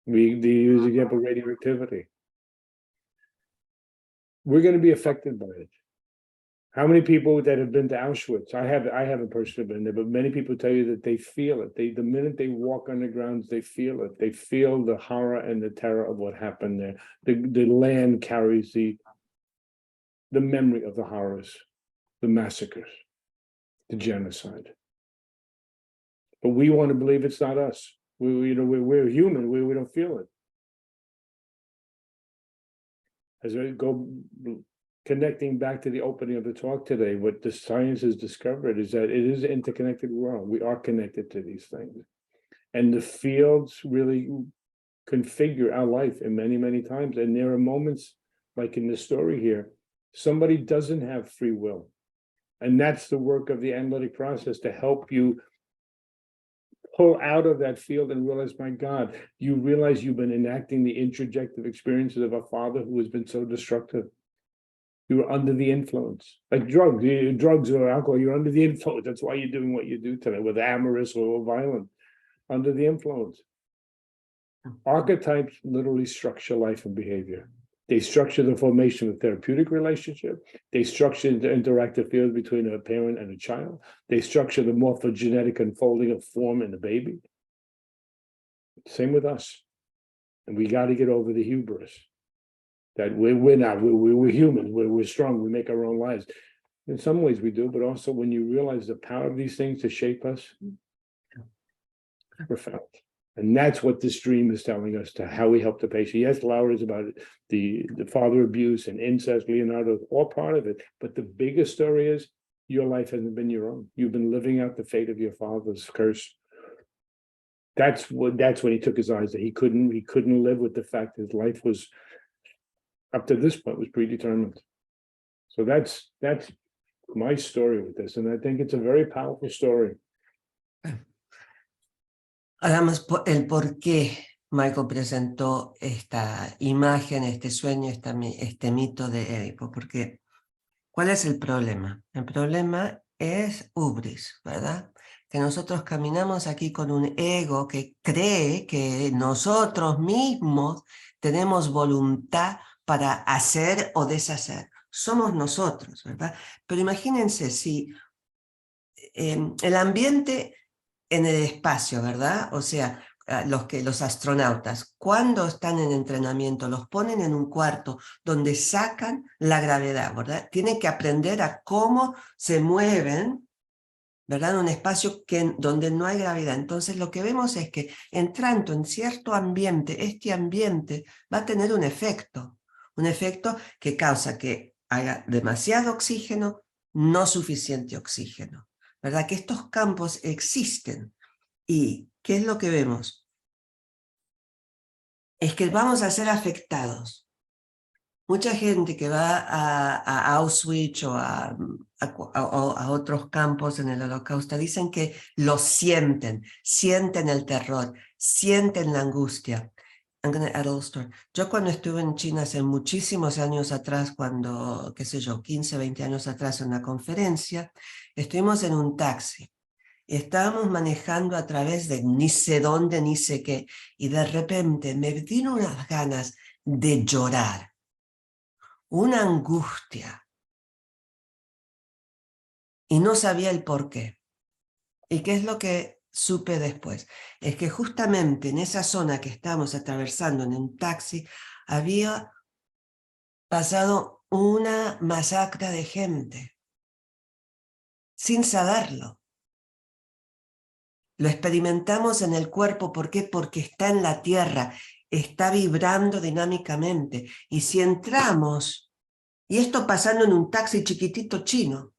We use the example of radioactivity. We're going to be affected by it. How many people that have been to Auschwitz? I haven't personally been there, but many people tell you that they feel it. The minute they walk on the grounds, they feel it. They feel the horror and the terror of what happened there. The land carries the memory of the horrors, the massacres, the genocide. But we want to believe it's not us. We're human. We don't feel it. As I go connecting back to the opening of the talk today, what the science has discovered is that it is an interconnected world. We are connected to these things. And the fields really configure our life in many, many times. And there are moments, like in the story here, somebody doesn't have free will. And that's the work of the analytic process, to help you pull out of that field and realize, my God, you realize you've been enacting the introjective experiences of a father who has been so destructive. You were under the influence, like drugs or alcohol. You're under the influence. That's why you're doing what you do today, whether amorous or violent, under the influence. Archetypes literally structure life and behavior. They structure the formation of a therapeutic relationship. They structure the interactive field between a parent and a child. They structure the morphogenetic unfolding of form in the baby. Same with us. And we got to get over the hubris that we're humans, we're strong, we make our own lives. In some ways we do, but also when you realize the power of these things to shape us, profound. And that's what this dream is telling us, to how we help the patient. Yes, Laura is about the father abuse and incest, Leonardo, all part of it. But the biggest story is your life hasn't been your own. You've been living out the fate of your father's curse. That's when he took his eyes, that he couldn't live with the fact that his life was, up to this point, was predetermined. So that's my story with this. And I think it's a very powerful story. Hagamos el por qué Michael presentó esta imagen, este sueño, este mito de Edipo. Porque, ¿cuál es el problema? El problema es hubris, ¿verdad? Que nosotros caminamos aquí con un ego que cree que nosotros mismos tenemos voluntad para hacer o deshacer. Somos nosotros, ¿verdad? Pero imagínense si el ambiente en el espacio, ¿verdad? O sea, los astronautas, cuando están en entrenamiento, los ponen en un cuarto donde sacan la gravedad, ¿verdad? Tienen que aprender a cómo se mueven, ¿verdad? En un espacio donde no hay gravedad. Entonces lo que vemos es que entrando en cierto ambiente, este ambiente va a tener un efecto que causa que haya demasiado oxígeno, no suficiente oxígeno, ¿verdad? Que estos campos existen. ¿Y qué es lo que vemos? Es que vamos a ser afectados. mucha gente que va a Auschwitz o a otros campos en el Holocausto dicen que lo sienten el terror, sienten la angustia. I'm gonna add a little story. Yo cuando estuve en China hace muchísimos años atrás, cuando, qué sé yo, 15, 20 años atrás en una conferencia, estuvimos en un taxi. Estábamos manejando a través de ni sé dónde, ni sé qué, y de repente me dieron unas ganas de llorar, una angustia, y no sabía el por qué. ¿Y qué es lo que supe después? Es que justamente en esa zona que estábamos atravesando en un taxi, había pasado una masacre de gente, sin saberlo. Lo experimentamos en el cuerpo, ¿por qué? Porque está en la tierra, está vibrando dinámicamente. Y si entramos, y esto pasando en un taxi chiquitito chino,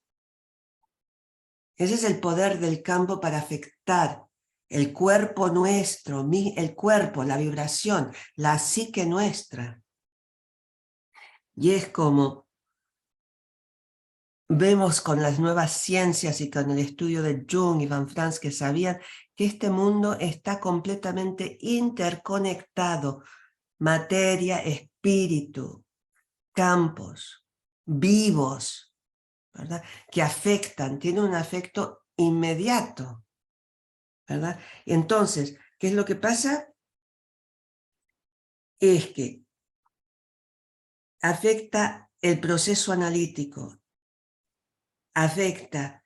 ese es el poder del campo para afectar el cuerpo nuestro, el cuerpo, la vibración, la psique nuestra. Y es como vemos con las nuevas ciencias y con el estudio de Jung y Van Frans que sabían que este mundo está completamente interconectado. Materia, espíritu, campos vivos, ¿verdad? Que afectan, tienen un afecto inmediato, ¿verdad? Entonces, ¿qué es lo que pasa? Es que afecta el proceso analítico, afecta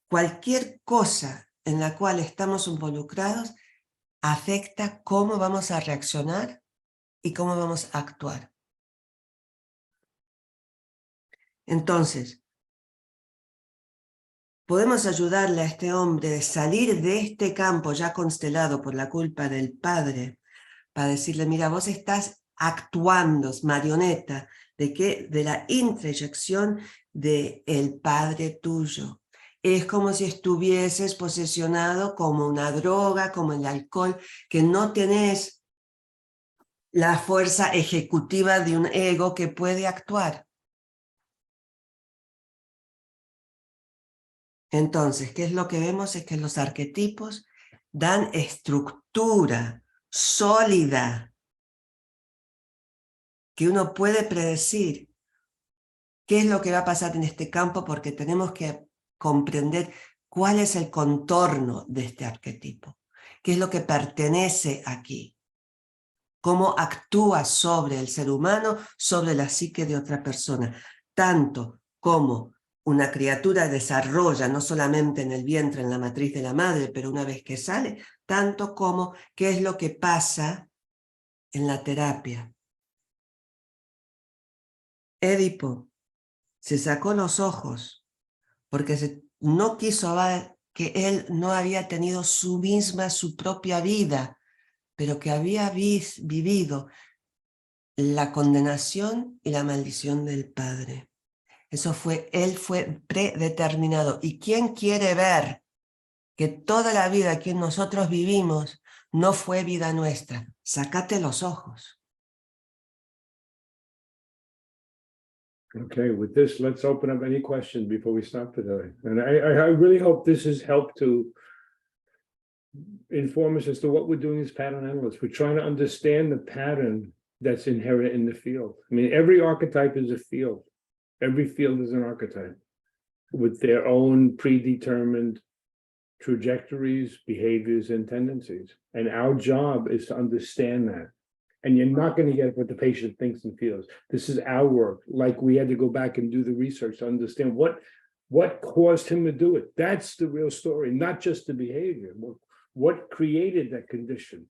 cualquier cosa en la cual estamos involucrados, afecta cómo vamos a reaccionar y cómo vamos a actuar. Entonces, podemos ayudarle a este hombre a salir de este campo ya constelado por la culpa del padre, para decirle, mira, vos estás actuando, marioneta, ¿de qué? De la introyección del padre tuyo. Es como si estuvieses posesionado como una droga, como el alcohol, que no tenés la fuerza ejecutiva de un ego que puede actuar. Entonces, ¿qué es lo que vemos? Es que los arquetipos dan estructura sólida que uno puede predecir qué es lo que va a pasar en este campo, porque tenemos que comprender cuál es el contorno de este arquetipo, qué es lo que pertenece aquí, cómo actúa sobre el ser humano, sobre la psique de otra persona, tanto como una criatura desarrolla, no solamente en el vientre, en la matriz de la madre, pero una vez que sale, tanto como qué es lo que pasa en la terapia. Édipo se sacó los ojos porque no quiso ver que él no había tenido su propia vida, pero que había vivido la condenación y la maldición del padre. Él fue predeterminado. ¿Y quién quiere ver que toda la vida que nosotros vivimos no fue vida nuestra? Sácate los ojos. Okay, with this, let's open up any questions before we stop today. And I really hope this has helped to inform us as to what we're doing as pattern analysts. We're trying to understand the pattern that's inherent in the field. I mean, every archetype is a field. Every field is an archetype with their own predetermined trajectories, behaviors, and tendencies. And our job is to understand that. And you're not going to get what the patient thinks and feels. This is our work. Like we had to go back and do the research to understand what caused him to do it. That's the real story, not just the behavior. What created that condition?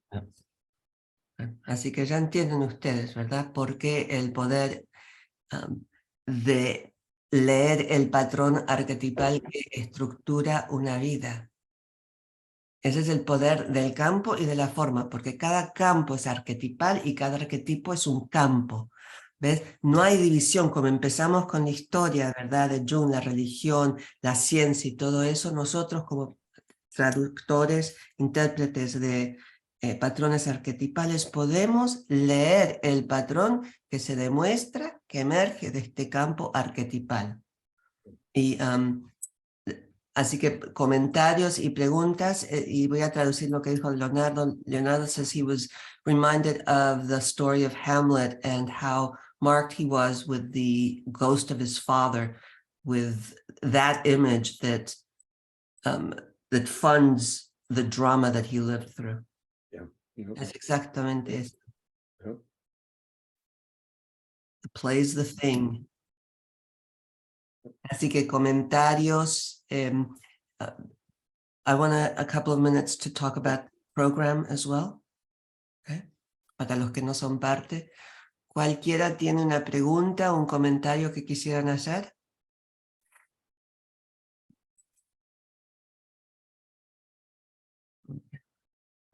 Así que ya entienden ustedes, ¿verdad? Por qué el poder de leer el patrón arquetipal que estructura una vida. Ese es el poder del campo y de la forma, porque cada campo es arquetipal y cada arquetipo es un campo. ¿Ves? No hay división, como empezamos con la historia, ¿verdad? De Jung, la religión, la ciencia y todo eso, nosotros como traductores, intérpretes de patrones arquetipales, podemos leer el patrón que se demuestra que emerge de este campo arquetipal. Y así que comentarios y preguntas, y voy a traducir lo que dijo Leonardo. Leonardo says he was reminded of the story of Hamlet and how marked he was with the ghost of his father, with that image that that funds the drama that he lived through. Yeah. Es exactamente eso. Yeah. Plays the thing. Así que comentarios. I want a couple of minutes to talk about the program as well. Okay. Para los que no son parte. ¿Cualquiera tiene una pregunta o un comentario que quisieran hacer?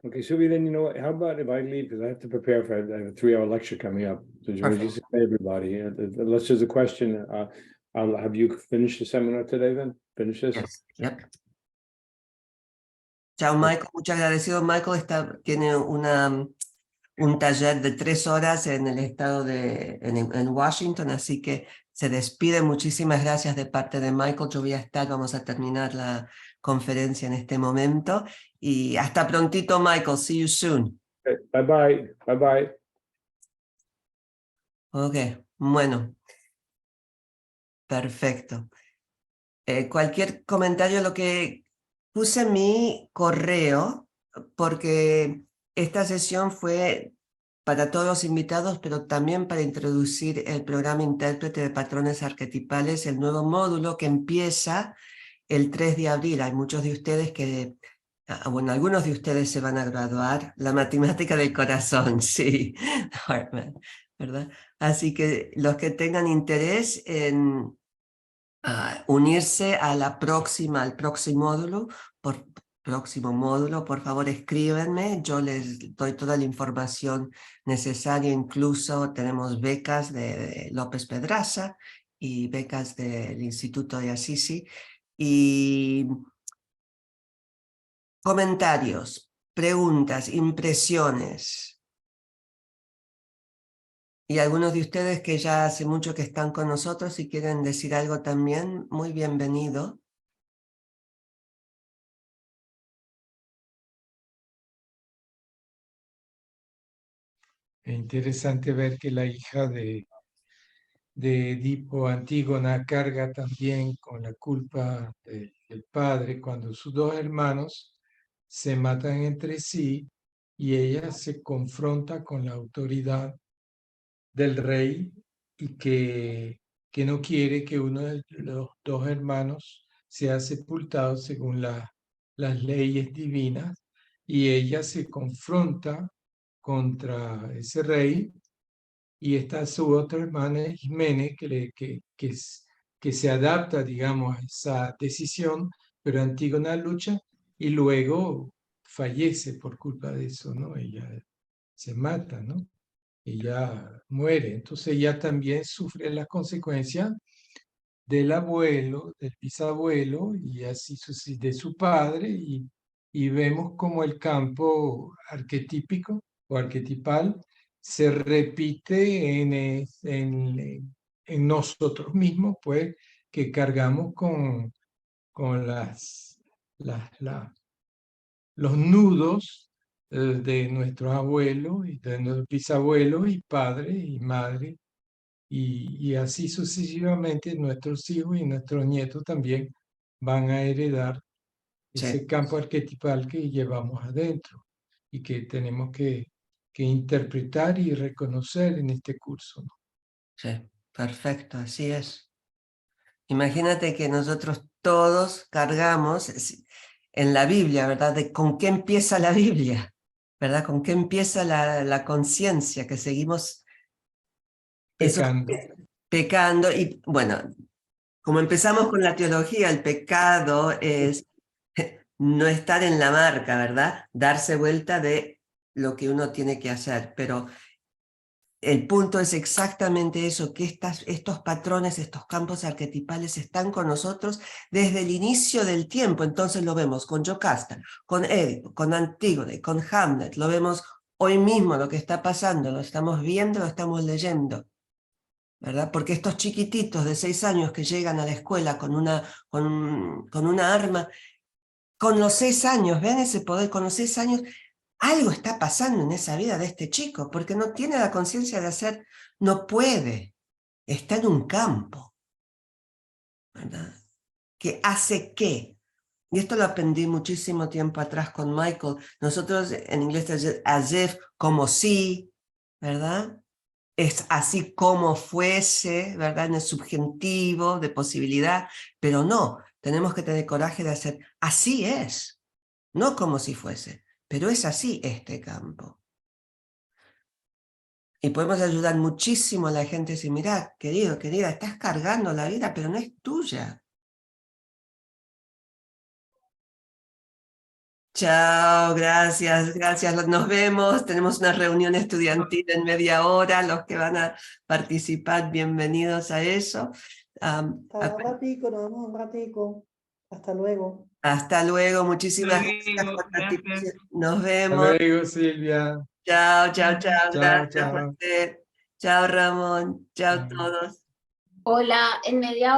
Okay, Sylvia, then you know what? How about if I leave because I have to prepare for I have a 3-hour lecture coming up. So you Perfect. just say everybody, unless there's a question, I'll have you finish the seminar today. Then finish this. Yes. Yep. Chao, Michael. Muchas agradecido. Michael tiene un taller de 3 horas en el estado en Washington, así que se despide. Muchísimas gracias de parte de Michael. Yo voy a estar, vamos a terminar la conferencia en este momento. Y hasta prontito, Michael. See you soon. Okay, bye bye. Bye bye. Ok, bueno. Perfecto. Cualquier comentario, lo que puse mi correo, porque esta sesión fue para todos los invitados, pero también para introducir el programa Intérprete de Patrones Arquetipales, el nuevo módulo que empieza el 3 de abril. Hay muchos de ustedes que, bueno, algunos de ustedes se van a graduar. La matemática del corazón, sí, Hartman, ¿verdad? Así que los que tengan interés en unirse a al próximo módulo, por favor escríbanme, yo les doy toda la información necesaria, incluso tenemos becas de López Pedraza y becas del Instituto de Assisi, y comentarios, preguntas, impresiones. Y algunos de ustedes que ya hace mucho que están con nosotros, si quieren decir algo también, muy bienvenido. Es interesante ver que la hija de Edipo, Antígona, carga también con la culpa del padre cuando sus 2 hermanos se matan entre sí y ella se confronta con la autoridad del rey y que no quiere que uno de los 2 hermanos sea sepultado según las leyes divinas, y ella se confronta contra ese rey, y está su otra hermana Ismene que se adapta, digamos, a esa decisión, pero Antígona lucha y luego fallece por culpa de eso, ¿no? Ella se mata, ¿no? Ella muere. Entonces ella también sufre las consecuencias del abuelo, del bisabuelo, y así de su padre, y vemos como el campo arquetípico o arquetipal se repite en nosotros mismos, pues, que cargamos con los nudos de nuestros abuelos y de nuestros bisabuelos y padres y madres, y así sucesivamente nuestros hijos y nuestros nietos también van a heredar ese Sí, campo arquetipal que llevamos adentro y que tenemos que interpretar y reconocer en este curso, ¿no? sí, perfecto, así es. Imagínate que nosotros todos cargamos en la Biblia, ¿verdad? De con qué empieza la Biblia, ¿verdad? Con qué empieza la conciencia, que seguimos eso, Pecando. pecando. Y bueno, como empezamos con la teología, el pecado es no estar en la marca, ¿verdad? Darse vuelta de lo que uno tiene que hacer, pero el punto es exactamente eso, que estos patrones, estos campos arquetipales están con nosotros desde el inicio del tiempo. Entonces lo vemos con Yocasta, con Édipo, con Antígona, con Hamlet, lo vemos hoy mismo, lo que está pasando, lo estamos viendo, lo estamos leyendo. ¿verdad? Porque estos chiquititos de 6 años que llegan a la escuela con una arma, con los 6 años, ven ese poder, con los 6 años, algo está pasando en esa vida de este chico, porque no tiene la conciencia de hacer, no puede, está en un campo, ¿verdad? ¿Que hace qué? Y esto lo aprendí muchísimo tiempo atrás con Michael. Nosotros en inglés es as if, como si, ¿verdad? Es así como fuese, ¿verdad? En el subjuntivo de posibilidad, pero no, tenemos que tener coraje de hacer, así es, no como si fuese, pero es así este campo. Y podemos ayudar muchísimo a la gente a decir, mira, querido, querida, estás cargando la vida, pero no es tuya. Chao, gracias, gracias. Nos vemos. Tenemos una reunión estudiantil en media hora. Los que van a participar, bienvenidos a eso. Hasta un ratico, nos vemos un ratico. Hasta luego. Hasta luego, muchísimas Hasta gracias luego, por la gracias. participación. Nos Hasta vemos. luego, Silvia. Chao, chao, chao. Chao, Gracias, chao. José. Chao, Ramón. Chao, Chao. todos. Hola, en media hora.